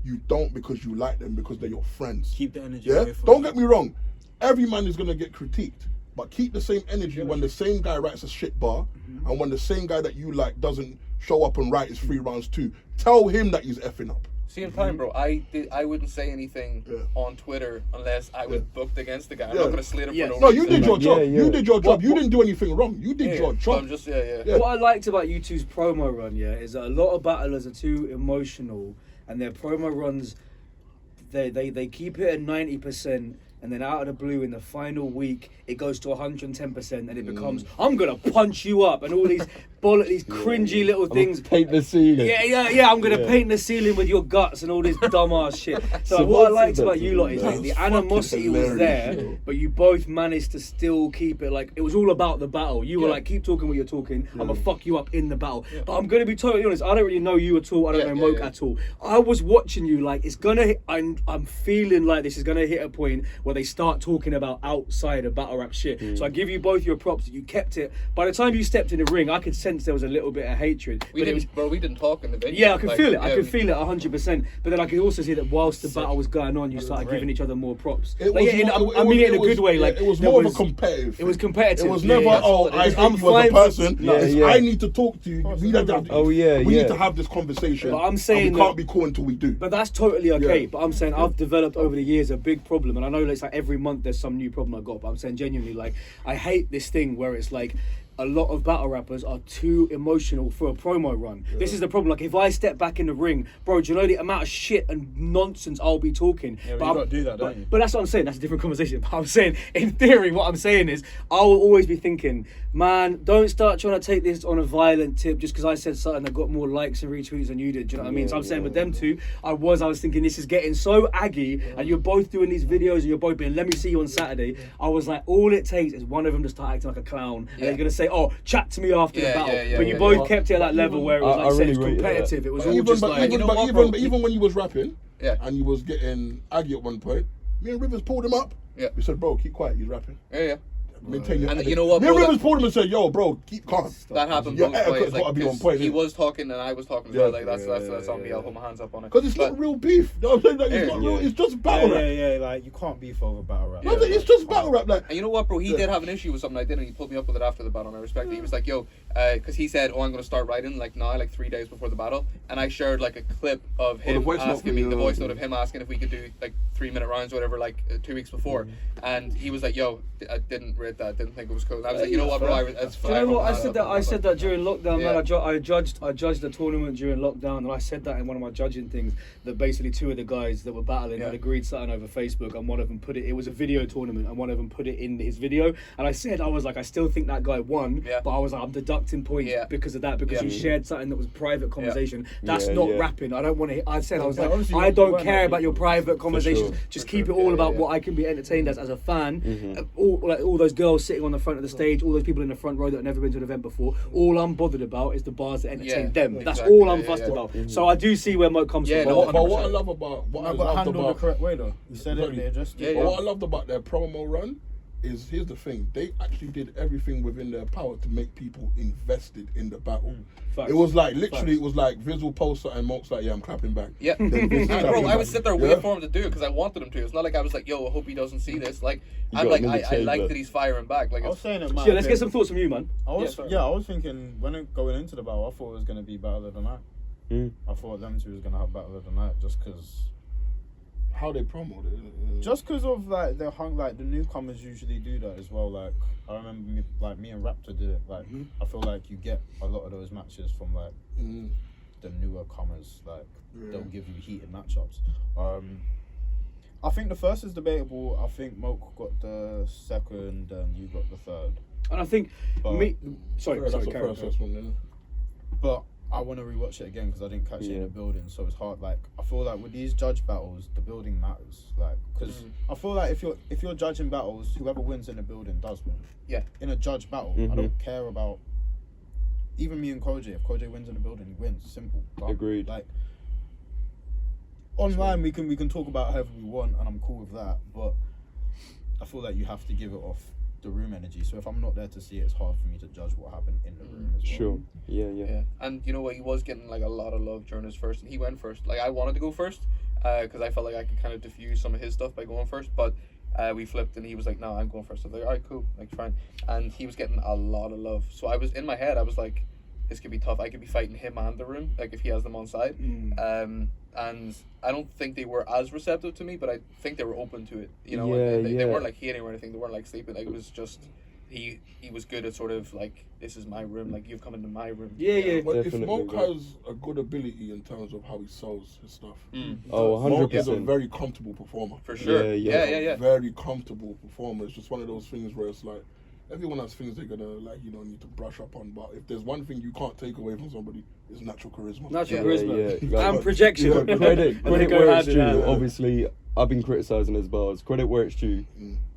[SPEAKER 3] You don't because you like them because they're your friends.
[SPEAKER 4] Keep the energy
[SPEAKER 3] Yeah,
[SPEAKER 4] away from
[SPEAKER 3] don't
[SPEAKER 4] them.
[SPEAKER 3] get me wrong. Every man is gonna get critiqued, but keep the same energy when the same guy writes a shit bar, and when the same guy that you like doesn't show up and write his 3 rounds too. Tell him that he's effing up.
[SPEAKER 2] Same time, bro. I wouldn't say anything
[SPEAKER 3] Yeah.
[SPEAKER 2] on Twitter unless I was booked against the guy. I'm
[SPEAKER 3] Yeah.
[SPEAKER 2] not gonna slate him
[SPEAKER 1] Yes.
[SPEAKER 2] for
[SPEAKER 3] No,
[SPEAKER 2] no
[SPEAKER 3] you
[SPEAKER 2] reason.
[SPEAKER 3] did your
[SPEAKER 5] Like,
[SPEAKER 3] job.
[SPEAKER 5] yeah,
[SPEAKER 3] You
[SPEAKER 5] yeah.
[SPEAKER 3] did your job. You didn't do anything wrong. You did your
[SPEAKER 2] So
[SPEAKER 3] job.
[SPEAKER 2] I'm just yeah.
[SPEAKER 3] Yeah.
[SPEAKER 1] What I liked about you two's promo run, yeah, is that a lot of battlers are too emotional, and their promo runs, they keep it at 90%, and then out of the blue in the final week it goes to 110%, and it becomes I'm gonna punch you up, and all these these cringy little things.
[SPEAKER 5] Paint the ceiling.
[SPEAKER 1] Yeah. I'm gonna
[SPEAKER 5] Yeah.
[SPEAKER 1] paint the ceiling with your guts and all this dumbass shit. So,
[SPEAKER 5] So
[SPEAKER 1] what I
[SPEAKER 5] what's
[SPEAKER 1] liked
[SPEAKER 5] it
[SPEAKER 1] about
[SPEAKER 5] that
[SPEAKER 1] you
[SPEAKER 5] you
[SPEAKER 1] lot is
[SPEAKER 5] know?
[SPEAKER 1] like, the
[SPEAKER 3] That's
[SPEAKER 1] animosity
[SPEAKER 3] fucking
[SPEAKER 1] was
[SPEAKER 3] hilarious,
[SPEAKER 1] there,
[SPEAKER 3] yo.
[SPEAKER 1] but you both managed to still keep it like it was all about the battle. You were
[SPEAKER 2] Yeah.
[SPEAKER 1] like, keep talking what you're talking. I'm gonna fuck you up in the battle. But I'm gonna be totally honest. I don't really know you at all. I don't
[SPEAKER 2] Yeah,
[SPEAKER 1] know Moak
[SPEAKER 2] yeah.
[SPEAKER 1] at all. I was watching you like it's gonna. I'm feeling like this is gonna hit a point where they start talking about outside of battle rap shit. So I give you both your props that you kept it. By the time you stepped in the ring, I could sense there was a little bit of hatred.
[SPEAKER 2] We
[SPEAKER 1] But it was-
[SPEAKER 2] didn't, bro. We didn't talk in the video.
[SPEAKER 1] yeah, I could
[SPEAKER 2] Like,
[SPEAKER 1] feel it. I
[SPEAKER 2] yeah,
[SPEAKER 1] could
[SPEAKER 2] we-
[SPEAKER 1] feel it 100%. But then I could also see that whilst the battle was going on, you started giving each other more props.
[SPEAKER 3] It
[SPEAKER 1] Like,
[SPEAKER 3] was
[SPEAKER 1] yeah,
[SPEAKER 3] more-
[SPEAKER 1] I mean it in a
[SPEAKER 3] was-
[SPEAKER 1] good way.
[SPEAKER 3] yeah,
[SPEAKER 1] Like
[SPEAKER 3] it was
[SPEAKER 1] there
[SPEAKER 3] more of a competitive.
[SPEAKER 1] It was competitive.
[SPEAKER 3] It was
[SPEAKER 1] Yeah,
[SPEAKER 3] never,
[SPEAKER 1] yeah.
[SPEAKER 3] oh,
[SPEAKER 2] what it
[SPEAKER 3] I
[SPEAKER 2] is.
[SPEAKER 3] hate
[SPEAKER 1] I'm
[SPEAKER 3] you as a
[SPEAKER 1] fine for-
[SPEAKER 3] person.
[SPEAKER 5] Yeah,
[SPEAKER 3] It's,
[SPEAKER 5] yeah.
[SPEAKER 3] I need to talk to you. We need to,
[SPEAKER 5] Oh, yeah,
[SPEAKER 3] we
[SPEAKER 5] yeah.
[SPEAKER 3] need to have this conversation.
[SPEAKER 1] But I'm saying
[SPEAKER 3] and we
[SPEAKER 1] that-
[SPEAKER 3] can't be cool until we do.
[SPEAKER 1] But that's totally okay.
[SPEAKER 3] Yeah.
[SPEAKER 1] But I'm saying I've developed over the years a big problem, and I know it's like every month there's some new problem I got. But I'm saying genuinely, like I hate this thing where it's like a lot of battle rappers are too emotional for a promo run. This is the problem. Like if I step back in the ring, bro, do you know the amount of shit and nonsense I'll be talking?
[SPEAKER 4] Yeah, but you
[SPEAKER 1] I'm-
[SPEAKER 4] gotta do that, don't you?
[SPEAKER 1] But that's what I'm saying. That's a different conversation. But I'm saying, in theory, what I'm saying is, I will always be thinking, man, don't start trying to take this on a violent tip just because I said something that got more likes and retweets than you did. Do you know what I mean? So I'm saying with them two, I was thinking this is getting so aggy, and you're both doing these videos, and you're both being, let me see you on Saturday. I was like, all it takes is one of them to start acting like a clown, and they're gonna say, oh, chat to me after the
[SPEAKER 2] Yeah,
[SPEAKER 1] battle.
[SPEAKER 2] yeah,
[SPEAKER 1] but you
[SPEAKER 2] yeah,
[SPEAKER 1] both
[SPEAKER 2] yeah.
[SPEAKER 1] kept it at that level where it was
[SPEAKER 5] I
[SPEAKER 1] like, I said,
[SPEAKER 5] really
[SPEAKER 1] it's
[SPEAKER 5] rated that.
[SPEAKER 1] competitive. It was
[SPEAKER 2] But
[SPEAKER 1] all
[SPEAKER 3] even,
[SPEAKER 1] just
[SPEAKER 3] but,
[SPEAKER 1] like,
[SPEAKER 3] even,
[SPEAKER 2] you know
[SPEAKER 3] but,
[SPEAKER 2] what,
[SPEAKER 3] even,
[SPEAKER 2] bro?
[SPEAKER 3] but even when you was rapping,
[SPEAKER 2] Yeah.
[SPEAKER 3] and you was getting aggy at one point, me and Rivers pulled him up.
[SPEAKER 2] Yeah.
[SPEAKER 3] We said, bro, keep quiet. He's rapping.
[SPEAKER 2] Yeah.
[SPEAKER 3] Maintain your
[SPEAKER 2] And
[SPEAKER 3] energy.
[SPEAKER 2] you know what,
[SPEAKER 3] Me and
[SPEAKER 2] bro,
[SPEAKER 3] Rivers
[SPEAKER 2] that-
[SPEAKER 3] pulled him and said, yo, bro, keep calm.
[SPEAKER 2] That happened
[SPEAKER 3] Your
[SPEAKER 2] both
[SPEAKER 3] etiquette's
[SPEAKER 2] ways. Like,
[SPEAKER 3] gotta be on
[SPEAKER 2] 'cause
[SPEAKER 3] point,
[SPEAKER 2] he
[SPEAKER 3] innit?
[SPEAKER 2] was talking and I was talking as
[SPEAKER 3] Yeah.
[SPEAKER 2] well. Like that's on me. I'll put my hands up on it.
[SPEAKER 3] Because it's not real beef. No, I'm saying that it's
[SPEAKER 2] Yeah.
[SPEAKER 3] not real. It's just
[SPEAKER 4] Yeah,
[SPEAKER 3] battle rap.
[SPEAKER 4] yeah, like you can't beef over battle rap.
[SPEAKER 3] No, it's just battle rap. Like,
[SPEAKER 2] And you know what, bro? He
[SPEAKER 3] Yeah.
[SPEAKER 2] did have an issue with something I did, and he pulled me up with it after the battle, and I respect it. He was like, yo, because he said, oh, I'm going to start writing, like, now, like 3 days before the battle. And I shared, like, a clip of him
[SPEAKER 3] voice note
[SPEAKER 2] asking me,
[SPEAKER 3] video.
[SPEAKER 2] the voice note of him asking if we could do, like, 3-minute rounds or whatever, like, 2 weeks before. And he was like, yo, I didn't rate that, didn't think it was cool. And I was like, you know what, bro? That's
[SPEAKER 1] Do you know what? I said that during lockdown,
[SPEAKER 2] Yeah.
[SPEAKER 1] man. I judged the tournament during lockdown, and I said that in one of my judging things that basically two of the guys that were battling had agreed something over Facebook, and one of them put it. It was a video tournament, and one of them put it in his video. And I said, I was like, I still think that guy won,
[SPEAKER 2] Yeah.
[SPEAKER 1] but I was like, I'm deducting points
[SPEAKER 2] Yeah.
[SPEAKER 1] because of that, because
[SPEAKER 2] Yeah.
[SPEAKER 1] you shared something that was private conversation. That's
[SPEAKER 5] Yeah,
[SPEAKER 1] not
[SPEAKER 5] yeah.
[SPEAKER 1] rapping. I don't want to. I said, I was
[SPEAKER 4] Yeah,
[SPEAKER 1] like,
[SPEAKER 4] obviously
[SPEAKER 1] I
[SPEAKER 4] you
[SPEAKER 1] don't
[SPEAKER 4] weren't
[SPEAKER 1] care
[SPEAKER 4] like
[SPEAKER 1] about your
[SPEAKER 4] people.
[SPEAKER 1] private conversations.
[SPEAKER 5] sure.
[SPEAKER 1] Just
[SPEAKER 2] For
[SPEAKER 1] keep
[SPEAKER 2] sure.
[SPEAKER 1] it all
[SPEAKER 2] Yeah,
[SPEAKER 1] about
[SPEAKER 2] yeah.
[SPEAKER 1] what I can be entertained as a fan. All those good girls sitting on the front of the stage, all those people in the front row that have never been to an event before. All I'm bothered about is the bars that entertain them. That's
[SPEAKER 2] exactly.
[SPEAKER 1] all I'm fussed about. So I do see where Moak comes from.
[SPEAKER 3] But what I love about
[SPEAKER 4] I got handled the correct way though. You said it, they just
[SPEAKER 3] But what I loved about their promo run is, here's the thing, they actually did everything within their power to make people invested in the battle.
[SPEAKER 1] Facts.
[SPEAKER 3] It was like, literally, it was like Vizual poster and Moak's like, yeah, I'm clapping back.
[SPEAKER 2] Yeah.
[SPEAKER 3] Then Viz
[SPEAKER 2] Bro,
[SPEAKER 3] clapping
[SPEAKER 2] I would
[SPEAKER 3] back.
[SPEAKER 2] sit there waiting for him to do it because I wanted him to. It's not like I was like, yo, I hope he doesn't see this. Like, I'm like, I like that he's firing back. Like,
[SPEAKER 4] I was saying it, man.
[SPEAKER 1] Yeah, let's get some thoughts from you, man.
[SPEAKER 4] I was thinking going into the battle, I thought it was gonna be Battle of the Night. I thought them two was gonna have Battle of the Night just because.
[SPEAKER 3] How they promoted it.
[SPEAKER 4] Just because of like the newcomers usually do that as well. Like I remember me and Raptor did it. Like I feel like you get a lot of those matches from like the newer comers. Like they'll give you heated matchups. I think the first is debatable. I think Moak got the second and you got the third.
[SPEAKER 1] And I think sorry,
[SPEAKER 3] That's the
[SPEAKER 1] carry
[SPEAKER 3] first
[SPEAKER 1] on.
[SPEAKER 3] one, yeah.
[SPEAKER 4] But I want to rewatch it again because I didn't catch it in the building, so it's hard. Like I feel like with these judge battles, the building matters. Like because I feel like if you're judging battles, whoever wins in the building does win.
[SPEAKER 2] Yeah.
[SPEAKER 4] In a judge battle, I don't care about even me and Koji. If Koji wins in the building, he wins. Simple. But,
[SPEAKER 5] Agreed.
[SPEAKER 4] Like online, we can talk about however we want, and I'm cool with that. But I feel like you have to give it off the room energy. So if I'm not there to see it, it's hard for me to judge what happened in the room as well.
[SPEAKER 5] Sure. Yeah.
[SPEAKER 2] And you know what? He was getting like a lot of love during his first, and he went first. Like I wanted to go first because I felt like I could kind of diffuse some of his stuff by going first, but we flipped, and he was like, "No, I'm going first." I was like, "All right, cool, like fine." And he was getting a lot of love. So I was in my head, I was like, "This could be tough. I could be fighting him and the room, like if he has them on side." And I don't think they were as receptive to me, but I think they were open to it. You know, they weren't like hating or anything. They weren't like sleeping. Like it was just he was good at sort of like, this is my room. Like you've come into my room.
[SPEAKER 1] Yeah.
[SPEAKER 3] But if
[SPEAKER 5] Definitely,
[SPEAKER 3] Moak
[SPEAKER 5] bro.
[SPEAKER 3] has a good ability in terms of how he sells his stuff.
[SPEAKER 5] Oh,
[SPEAKER 3] Moak is a
[SPEAKER 5] 100%.
[SPEAKER 3] very comfortable performer.
[SPEAKER 2] For sure. Yeah.
[SPEAKER 3] Very comfortable performer. It's just one of those things where it's like, everyone has things they're gonna need to brush up on. But if there's one thing you can't take away from somebody, it's natural charisma.
[SPEAKER 1] Natural charisma.
[SPEAKER 5] Yeah.
[SPEAKER 1] And projection.
[SPEAKER 5] Credit
[SPEAKER 1] And they go
[SPEAKER 5] where it's
[SPEAKER 1] hand in
[SPEAKER 5] due.
[SPEAKER 1] hand.
[SPEAKER 5] Obviously, I've been criticising his bars. Credit where it's due.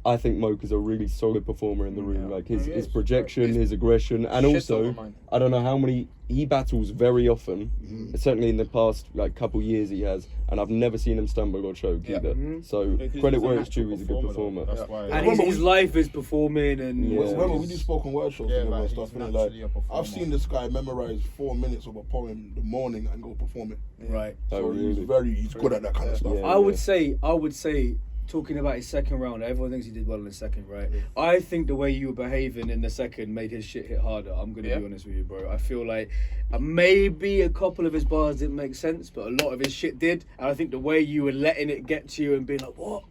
[SPEAKER 5] I think Moak is a really solid performer in the room. Like his projection, his aggression, and
[SPEAKER 2] Shit's
[SPEAKER 5] also
[SPEAKER 2] over mine.
[SPEAKER 5] I don't know how many he battles very often. Certainly in the past like couple years he has, and I've never seen him stumble or choke either. So
[SPEAKER 4] Because
[SPEAKER 5] credit
[SPEAKER 4] he's a
[SPEAKER 5] where it's
[SPEAKER 4] natural
[SPEAKER 5] due. He's a good performer.
[SPEAKER 4] That's why.
[SPEAKER 1] And his life is performing and
[SPEAKER 5] Yeah.
[SPEAKER 3] Remember, we do spoken word shows
[SPEAKER 4] Yeah,
[SPEAKER 3] together
[SPEAKER 4] like,
[SPEAKER 3] and stuff.
[SPEAKER 4] he's
[SPEAKER 3] innit?
[SPEAKER 4] naturally a
[SPEAKER 3] Like,
[SPEAKER 4] performer.
[SPEAKER 3] I've seen this guy memorize 4 minutes of a poem in the morning and go perform it.
[SPEAKER 4] Right.
[SPEAKER 5] Oh,
[SPEAKER 3] So
[SPEAKER 5] really?
[SPEAKER 3] he's good at that kind of stuff.
[SPEAKER 5] Yeah.
[SPEAKER 1] I would say, talking about his second round, everyone thinks he did well in the second, right? I think the way you were behaving in the second made his shit hit harder. I'm going to be honest with you, bro. I feel like maybe a couple of his bars didn't make sense, but a lot of his shit did. And I think the way you were letting it get to you and being like, what?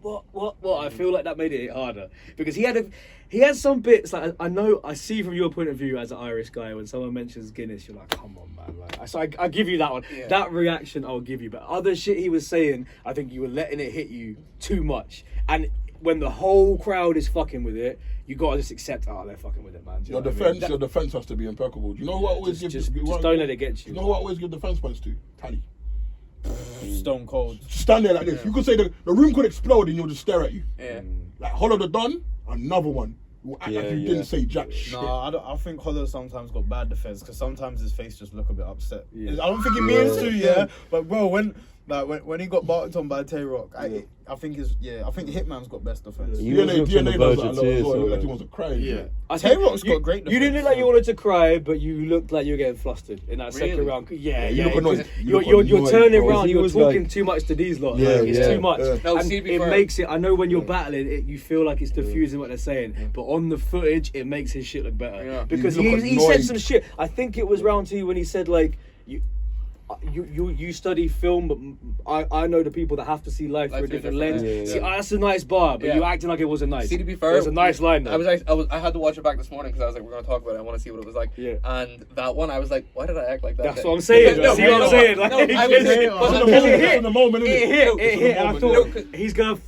[SPEAKER 1] I feel like that made it hit harder. Because he had some bits, like I see from your point of view as an Irish guy, when someone mentions Guinness, you're like, come on, man. Like, so I give you that one.
[SPEAKER 2] Yeah.
[SPEAKER 1] That reaction I'll give you. But other shit he was saying, I think you were letting it hit you too much. And when the whole crowd is fucking with it, you gotta just accept, they're fucking with it, man. Do you
[SPEAKER 3] Your
[SPEAKER 1] know what I mean?
[SPEAKER 3] defense, your defense has to be impeccable. Do you know who I always
[SPEAKER 1] Just
[SPEAKER 3] give?
[SPEAKER 1] don't let it get you.
[SPEAKER 3] You know who I always give defense points to? Tally.
[SPEAKER 4] Stone cold.
[SPEAKER 3] Just stand there like this. You could say the room could explode and you'll just stare at you.
[SPEAKER 2] Yeah.
[SPEAKER 3] Like Hollow the Don, another one. You act like you didn't say jack shit.
[SPEAKER 4] No, I think Hollow sometimes got bad defense because sometimes his face just look a bit upset.
[SPEAKER 1] Yeah.
[SPEAKER 4] I don't think he means to, but bro, when he got barked on by Tay-Rock, I think Hitman's got best defense.
[SPEAKER 5] He was looking on the
[SPEAKER 3] DNA
[SPEAKER 5] verge
[SPEAKER 3] does
[SPEAKER 5] of
[SPEAKER 3] that a lot as
[SPEAKER 5] tears,
[SPEAKER 3] well. He
[SPEAKER 5] so
[SPEAKER 3] looked like he
[SPEAKER 5] like-
[SPEAKER 3] wants to cry.
[SPEAKER 1] I think
[SPEAKER 4] Tay-Rock's got great
[SPEAKER 1] You didn't
[SPEAKER 4] defense,
[SPEAKER 1] look like you
[SPEAKER 4] so-
[SPEAKER 1] wanted to cry, but you looked like you were getting flustered in that second
[SPEAKER 2] Really?
[SPEAKER 1] round. Yeah.
[SPEAKER 3] you look annoyed.
[SPEAKER 1] You're
[SPEAKER 3] You look
[SPEAKER 1] turning
[SPEAKER 3] annoyed,
[SPEAKER 1] around.
[SPEAKER 5] He
[SPEAKER 1] You're
[SPEAKER 5] was
[SPEAKER 1] talking
[SPEAKER 5] like-
[SPEAKER 1] too much to these lot.
[SPEAKER 5] Yeah,
[SPEAKER 1] It's
[SPEAKER 5] yeah.
[SPEAKER 1] too much.
[SPEAKER 2] No,
[SPEAKER 1] And
[SPEAKER 2] see, to be
[SPEAKER 1] it
[SPEAKER 2] fair-
[SPEAKER 1] makes it. I know when you're battling, you feel like it's diffusing what they're saying, but on the footage, it makes his shit look better.
[SPEAKER 2] Yeah.
[SPEAKER 1] Because
[SPEAKER 3] You look
[SPEAKER 1] he said
[SPEAKER 3] annoyed.
[SPEAKER 1] some shit. I think it was round 2 when he said like you study film, but I know the people that have to see life through a different lens.
[SPEAKER 5] Yeah.
[SPEAKER 1] See, that's a nice bar, but
[SPEAKER 2] Yeah.
[SPEAKER 1] you acting like it wasn't nice.
[SPEAKER 2] See, to be fair,
[SPEAKER 1] it was a nice line. Though.
[SPEAKER 2] I had to watch it back this morning because I was like, we're gonna talk about it. I want to see what it was like.
[SPEAKER 1] Yeah.
[SPEAKER 2] And that one, I was like, why did I act like that?
[SPEAKER 1] That's what I'm saying.
[SPEAKER 2] No,
[SPEAKER 1] See what I'm saying? Like,
[SPEAKER 2] no, I was
[SPEAKER 1] it
[SPEAKER 2] saying,
[SPEAKER 1] hit.
[SPEAKER 2] but
[SPEAKER 3] It's
[SPEAKER 2] I'm
[SPEAKER 3] in the
[SPEAKER 2] telling
[SPEAKER 3] moment,
[SPEAKER 2] you,
[SPEAKER 3] it's in the moment,
[SPEAKER 1] It
[SPEAKER 3] innit?
[SPEAKER 1] hit,
[SPEAKER 3] It's in the
[SPEAKER 1] and I
[SPEAKER 3] moment,
[SPEAKER 1] thought
[SPEAKER 3] yeah.
[SPEAKER 1] he's gonna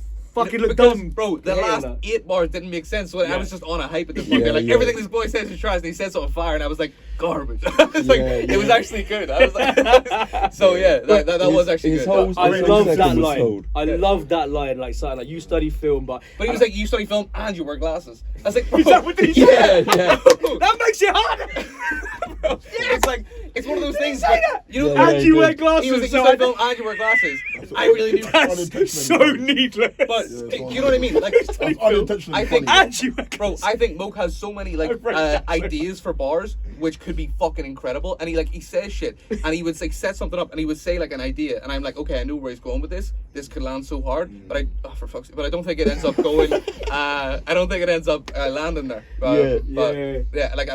[SPEAKER 1] fucking look
[SPEAKER 2] because,
[SPEAKER 1] dumb.
[SPEAKER 2] bro. The
[SPEAKER 1] Yeah,
[SPEAKER 2] last
[SPEAKER 1] that.
[SPEAKER 2] 8 bars didn't make sense, so I
[SPEAKER 1] Yeah.
[SPEAKER 2] was just on a hype at this point.
[SPEAKER 5] Yeah,
[SPEAKER 2] Like
[SPEAKER 5] yeah.
[SPEAKER 2] everything this boy says is trash, and he said something fire, and I was like garbage. It's like
[SPEAKER 5] Yeah,
[SPEAKER 2] it was
[SPEAKER 5] yeah.
[SPEAKER 2] actually good. I was like, so yeah, that was actually
[SPEAKER 5] his
[SPEAKER 2] good.
[SPEAKER 5] whole
[SPEAKER 1] I
[SPEAKER 5] Every
[SPEAKER 1] love
[SPEAKER 5] second
[SPEAKER 1] that
[SPEAKER 5] was
[SPEAKER 1] line.
[SPEAKER 5] sold.
[SPEAKER 1] I love that line. Like something like you study film, but
[SPEAKER 2] But he was like, you study film and you wear glasses. I was like, bro,
[SPEAKER 1] Is that what he
[SPEAKER 5] Yeah,
[SPEAKER 1] said?
[SPEAKER 5] yeah.
[SPEAKER 1] That makes it harder.
[SPEAKER 2] bro, it's like it's one of those things.
[SPEAKER 1] say
[SPEAKER 2] Like,
[SPEAKER 1] that?
[SPEAKER 2] you know,
[SPEAKER 5] Yeah,
[SPEAKER 1] And you
[SPEAKER 5] yeah,
[SPEAKER 1] wear
[SPEAKER 5] yeah.
[SPEAKER 1] glasses.
[SPEAKER 2] he was like,
[SPEAKER 1] so
[SPEAKER 2] you
[SPEAKER 1] I
[SPEAKER 2] study film and you wear glasses. I really do.
[SPEAKER 1] That's so needless.
[SPEAKER 2] But you know what I mean? Like,
[SPEAKER 3] That's unintentionally
[SPEAKER 2] I think-
[SPEAKER 3] funny.
[SPEAKER 1] and you wear
[SPEAKER 2] bro,
[SPEAKER 1] glasses.
[SPEAKER 2] I think Moak has so many like
[SPEAKER 1] I read that.
[SPEAKER 2] ideas for bars which could be fucking incredible. And he says shit, and he would like set something up, and he would say like an idea, and I'm like, okay, I know where he's going with this. This could land so hard, but I don't think it ends up going. I don't think it ends up landing there.
[SPEAKER 1] Yeah.
[SPEAKER 2] Like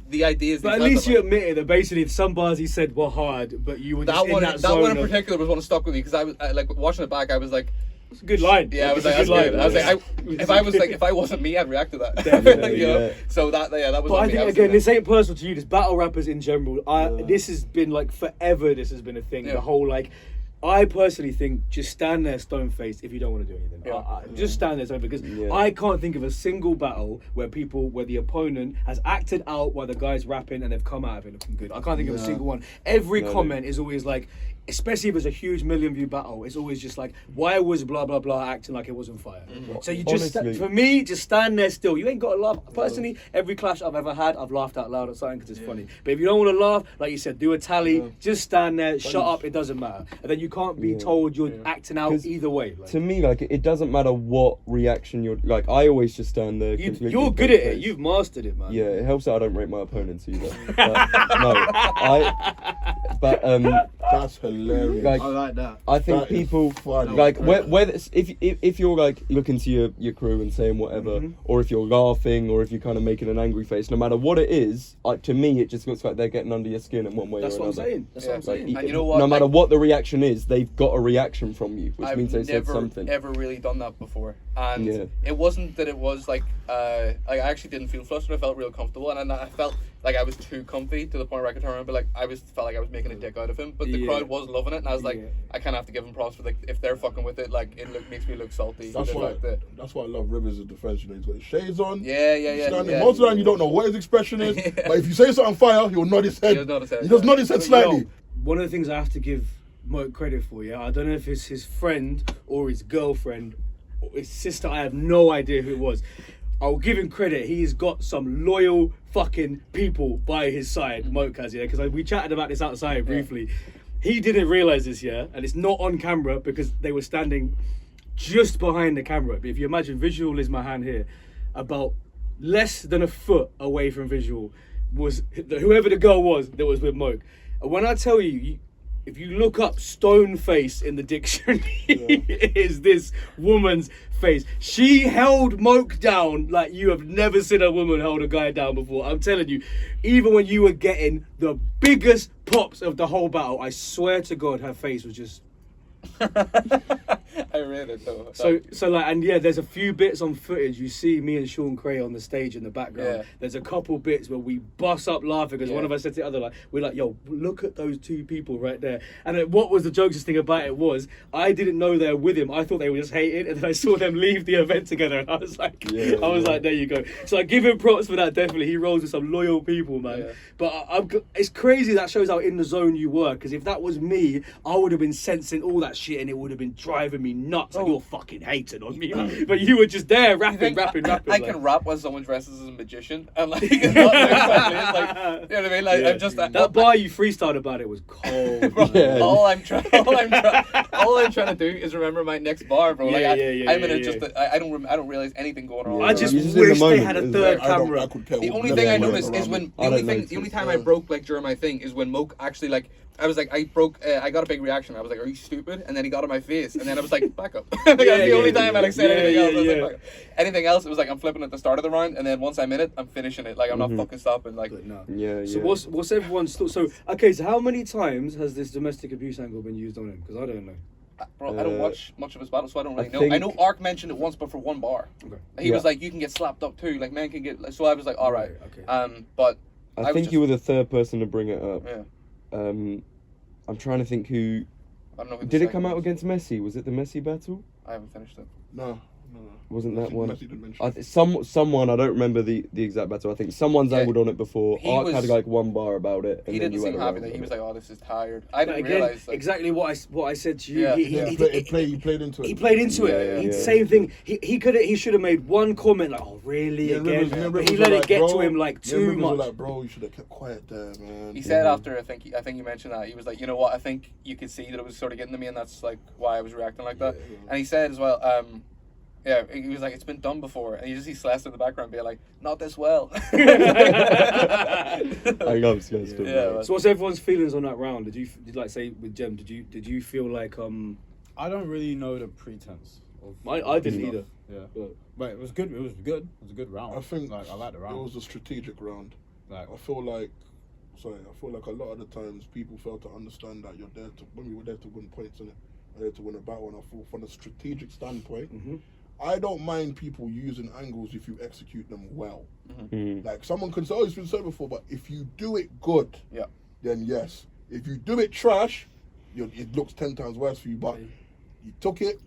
[SPEAKER 2] the ideas.
[SPEAKER 1] But
[SPEAKER 2] he
[SPEAKER 1] at
[SPEAKER 2] has
[SPEAKER 1] least
[SPEAKER 2] of,
[SPEAKER 1] you
[SPEAKER 2] like,
[SPEAKER 1] admitted that basically some bars he said were hard, but you were just
[SPEAKER 2] that one.
[SPEAKER 1] in that
[SPEAKER 2] That
[SPEAKER 1] zone
[SPEAKER 2] one in
[SPEAKER 1] of-
[SPEAKER 2] particular was one that stuck with me because I was like watching it back. I was like,
[SPEAKER 1] It's a good line.
[SPEAKER 2] yeah, I was
[SPEAKER 1] It's
[SPEAKER 2] like,
[SPEAKER 1] a
[SPEAKER 2] that's
[SPEAKER 1] good
[SPEAKER 2] good. I was
[SPEAKER 1] line.
[SPEAKER 2] like, if I wasn't me, I'd react to that.
[SPEAKER 1] Definitely,
[SPEAKER 2] you know?
[SPEAKER 5] yeah.
[SPEAKER 2] So that was.
[SPEAKER 1] But
[SPEAKER 2] on
[SPEAKER 1] I
[SPEAKER 2] me.
[SPEAKER 1] think
[SPEAKER 2] was
[SPEAKER 1] again,
[SPEAKER 2] thinking-
[SPEAKER 1] this ain't personal to you. This battle rappers in general. This has been like forever. This has been a thing.
[SPEAKER 2] Yeah.
[SPEAKER 1] The whole like, I personally think just stand there stone faced if you don't want to do anything.
[SPEAKER 2] Yeah.
[SPEAKER 1] Just stand there stone because
[SPEAKER 5] Yeah.
[SPEAKER 1] I can't think of a single battle where the opponent has acted out while the guy's rapping and they've come out of it looking good. I can't think of a single one. Every
[SPEAKER 5] No,
[SPEAKER 1] comment is always like, especially if it's a huge million view battle, it's always just like, why was blah blah blah acting like it wasn't fire? So you just
[SPEAKER 5] Honestly.
[SPEAKER 1] for me, just stand there still. You ain't got to laugh. Personally, every clash I've ever had, I've laughed out loud at something because it's funny. But if you don't want to laugh, like you said, do a tally. Just stand there, shut up. It doesn't matter. And then you can't be told you're acting out
[SPEAKER 5] 'Cause
[SPEAKER 1] either way. Like,
[SPEAKER 5] To me, like it doesn't matter what reaction you're like. I always just stand there. completely
[SPEAKER 1] you're good at it.
[SPEAKER 5] face.
[SPEAKER 1] You've mastered it, man.
[SPEAKER 5] Yeah, it helps that I don't rate my opponents either. But
[SPEAKER 3] That's hilarious.
[SPEAKER 5] like
[SPEAKER 4] I like that.
[SPEAKER 5] I think
[SPEAKER 3] That is
[SPEAKER 5] people
[SPEAKER 3] funny.
[SPEAKER 5] like whether if you're like looking to your crew and saying whatever, or if you're laughing, or if you're kind of making an angry face, no matter what it is, to me it just looks like they're getting under your skin in one way
[SPEAKER 1] That's
[SPEAKER 5] or
[SPEAKER 1] what I'm
[SPEAKER 5] another.
[SPEAKER 1] saying. That's what I'm
[SPEAKER 2] Yeah.
[SPEAKER 1] saying.
[SPEAKER 2] And you know what?
[SPEAKER 5] No matter
[SPEAKER 2] Like-
[SPEAKER 5] what the reaction is, they've got a reaction from you, which
[SPEAKER 2] I've
[SPEAKER 5] means they said
[SPEAKER 2] never
[SPEAKER 5] something.
[SPEAKER 2] ever really done that before, and
[SPEAKER 5] Yeah.
[SPEAKER 2] it wasn't that it was like I actually didn't feel flustered. I felt real comfortable, and I felt like I was too comfy to the point where I could turn around, but like felt like I was making a dick out of him. But the
[SPEAKER 1] Yeah.
[SPEAKER 2] crowd was loving it, and I was like,
[SPEAKER 1] Yeah.
[SPEAKER 2] I kind of have to give him props for like if they're fucking with it, like makes me look salty.
[SPEAKER 3] That's
[SPEAKER 2] The
[SPEAKER 3] why.
[SPEAKER 2] fact that-
[SPEAKER 3] That's why I love Rivers' defense. You know, he's got his shades on.
[SPEAKER 2] Yeah.
[SPEAKER 3] Standing. Most of the time, you don't know what his expression is. But if you say something fire, he'll nod his head.
[SPEAKER 2] He'll nod his head.
[SPEAKER 3] He does nod his head
[SPEAKER 1] Yo,
[SPEAKER 3] slightly.
[SPEAKER 1] one of the things I have to give Moak credit for, I don't know if it's his friend or his girlfriend or his sister. I have no idea who it was. I'll give him credit. He's got some loyal fucking people by his side. Moak has, because we chatted about this outside briefly. He didn't realize this, and it's not on camera because they were standing just behind the camera. But if you imagine, Visual is my hand here, about less than a foot away from Visual was whoever the girl was that was with Moak. And when I tell you, if you look up stone face in the dictionary, it is this woman's face. She held Moak down like you have never seen a woman hold a guy down before. I'm telling you, even when you were getting the biggest pops of the whole battle, I swear to God, her face was just...
[SPEAKER 2] I read it though.
[SPEAKER 1] So like, and yeah, there's a few bits on footage. You see me and Sean Cray on the stage in the background.
[SPEAKER 2] Yeah.
[SPEAKER 1] There's a couple bits where we bust up laughing because
[SPEAKER 2] Yeah.
[SPEAKER 1] one of us said to the other, like, we're like, yo, look at those two people right there. And then what was the jokesiest thing about it was, I didn't know they were with him. I thought they were just hating, and then I saw them leave the event together, and I was like, like, there you go. So I give him props for that. Definitely, he rolls with some loyal people, man.
[SPEAKER 2] Yeah.
[SPEAKER 1] But it's crazy that shows how in the zone you were. Because if that was me, I would have been sensing all that shit, and it would have been driving me nuts. Like, you're fucking hating on me, man. But you were just there
[SPEAKER 2] You
[SPEAKER 1] rapping.
[SPEAKER 2] think I
[SPEAKER 1] like,
[SPEAKER 2] can rap when someone dresses as a magician and like, it's not like, like, you know what I mean? Like,
[SPEAKER 1] Yeah.
[SPEAKER 2] I'm just
[SPEAKER 1] that bar you freestyled about it was cold.
[SPEAKER 2] Bro,
[SPEAKER 1] man.
[SPEAKER 5] Yeah.
[SPEAKER 2] all I'm trying to do is remember my next bar, bro. Like,
[SPEAKER 1] Yeah,
[SPEAKER 2] I'm in
[SPEAKER 1] yeah,
[SPEAKER 2] a just I don't realize anything going on.
[SPEAKER 5] Yeah.
[SPEAKER 1] I just
[SPEAKER 5] You're just in the
[SPEAKER 1] wish they
[SPEAKER 5] moment,
[SPEAKER 1] had a
[SPEAKER 5] isn't
[SPEAKER 1] third
[SPEAKER 5] it?
[SPEAKER 1] camera.
[SPEAKER 3] I could care
[SPEAKER 2] The
[SPEAKER 3] what
[SPEAKER 2] only
[SPEAKER 3] never
[SPEAKER 2] thing I
[SPEAKER 3] went
[SPEAKER 2] noticed is
[SPEAKER 3] around
[SPEAKER 2] when
[SPEAKER 3] him.
[SPEAKER 5] I don't
[SPEAKER 2] the only
[SPEAKER 5] notice.
[SPEAKER 2] time I broke like during my thing is when Moak actually like I was like I broke I got a big reaction. I was like, "Are you stupid?" And then he got on my face, and then I was like, "Back up." Like, that's the only time I like said anything else. I was like, "Back up." Anything else, it was like I'm flipping at the start of the round, and then once I'm in it, I'm finishing it. Like I'm not fucking stopping. Like
[SPEAKER 1] But no.
[SPEAKER 5] Yeah,
[SPEAKER 1] So
[SPEAKER 5] yeah.
[SPEAKER 1] what's everyone's thought? So okay, so how many times has this domestic abuse angle been used on him? Because I don't know.
[SPEAKER 2] bro, I don't watch much of his battle, so I don't really
[SPEAKER 5] I
[SPEAKER 2] know.
[SPEAKER 5] think-
[SPEAKER 2] I know Ark mentioned it once, but for one bar.
[SPEAKER 1] Okay.
[SPEAKER 2] He
[SPEAKER 5] Yeah.
[SPEAKER 2] was like, "You can get slapped up too. Like men can get." So I was like, "All right."
[SPEAKER 1] Okay.
[SPEAKER 2] But
[SPEAKER 5] I
[SPEAKER 2] was
[SPEAKER 5] think
[SPEAKER 2] just-
[SPEAKER 5] you were the third person to bring it up.
[SPEAKER 2] Yeah.
[SPEAKER 5] I'm trying to think who.
[SPEAKER 2] I don't know. Who the
[SPEAKER 5] Did it
[SPEAKER 2] second
[SPEAKER 5] come out
[SPEAKER 2] was.
[SPEAKER 5] against Messi? Was it the Messi battle?
[SPEAKER 2] I haven't finished it.
[SPEAKER 3] No.
[SPEAKER 5] Wasn't that one?
[SPEAKER 3] Messi didn't mention
[SPEAKER 5] Someone, I don't remember the exact battle. I think someone's
[SPEAKER 2] Yeah.
[SPEAKER 5] angled on it before.
[SPEAKER 2] He
[SPEAKER 5] Ark
[SPEAKER 2] was-
[SPEAKER 5] had like one bar about it. And
[SPEAKER 2] He
[SPEAKER 5] then
[SPEAKER 2] didn't
[SPEAKER 5] you
[SPEAKER 2] seem
[SPEAKER 5] had a
[SPEAKER 2] happy
[SPEAKER 5] round
[SPEAKER 2] that he
[SPEAKER 5] on
[SPEAKER 2] was
[SPEAKER 5] it.
[SPEAKER 2] like, "Oh, this is tired." I
[SPEAKER 1] But
[SPEAKER 2] didn't
[SPEAKER 1] again,
[SPEAKER 2] realize
[SPEAKER 1] exactly what I said to you.
[SPEAKER 2] Yeah,
[SPEAKER 1] He
[SPEAKER 2] yeah.
[SPEAKER 3] He played into it.
[SPEAKER 1] He played into
[SPEAKER 5] Yeah,
[SPEAKER 1] it.
[SPEAKER 5] yeah, yeah.
[SPEAKER 1] Same thing. He should have made one comment like, "Oh, really?"
[SPEAKER 3] Yeah,
[SPEAKER 1] again,
[SPEAKER 3] Rivers
[SPEAKER 1] but he
[SPEAKER 3] was
[SPEAKER 1] let it
[SPEAKER 3] like,
[SPEAKER 1] get
[SPEAKER 3] bro,
[SPEAKER 1] to him like
[SPEAKER 3] yeah,
[SPEAKER 1] too
[SPEAKER 3] Rivers was
[SPEAKER 1] much.
[SPEAKER 3] like, bro, you should have kept quiet there, man.
[SPEAKER 2] He said after I think you mentioned that he was like, you know what, I think you could see that it was sort of getting to me, and that's like why I was reacting like that.
[SPEAKER 3] Yeah.
[SPEAKER 2] And he said as well, yeah, he was like, it's been done before, and you just see Celeste in the background being like, not this well.
[SPEAKER 5] I love Celeste.
[SPEAKER 2] Yeah,
[SPEAKER 1] So what's everyone's feelings on that round? Did like say with Jem? Did you feel like
[SPEAKER 4] I don't really know the pretense of.
[SPEAKER 1] I didn't
[SPEAKER 4] stuff.
[SPEAKER 1] either.
[SPEAKER 4] Yeah, but it was good. It was good. It was a good round.
[SPEAKER 3] I think
[SPEAKER 4] like I like the round.
[SPEAKER 3] it was a strategic round.
[SPEAKER 4] Like
[SPEAKER 3] I feel like a lot of the times people fail to understand that you're there to, when we were there to win points and there to win a battle. And I thought from a strategic standpoint, I don't mind people using angles if you execute them well. Like someone can say, oh, it's been said before, but if you do it good,
[SPEAKER 2] Yeah.
[SPEAKER 3] then yes. If you do it trash, it looks 10 times worse for you. But you took it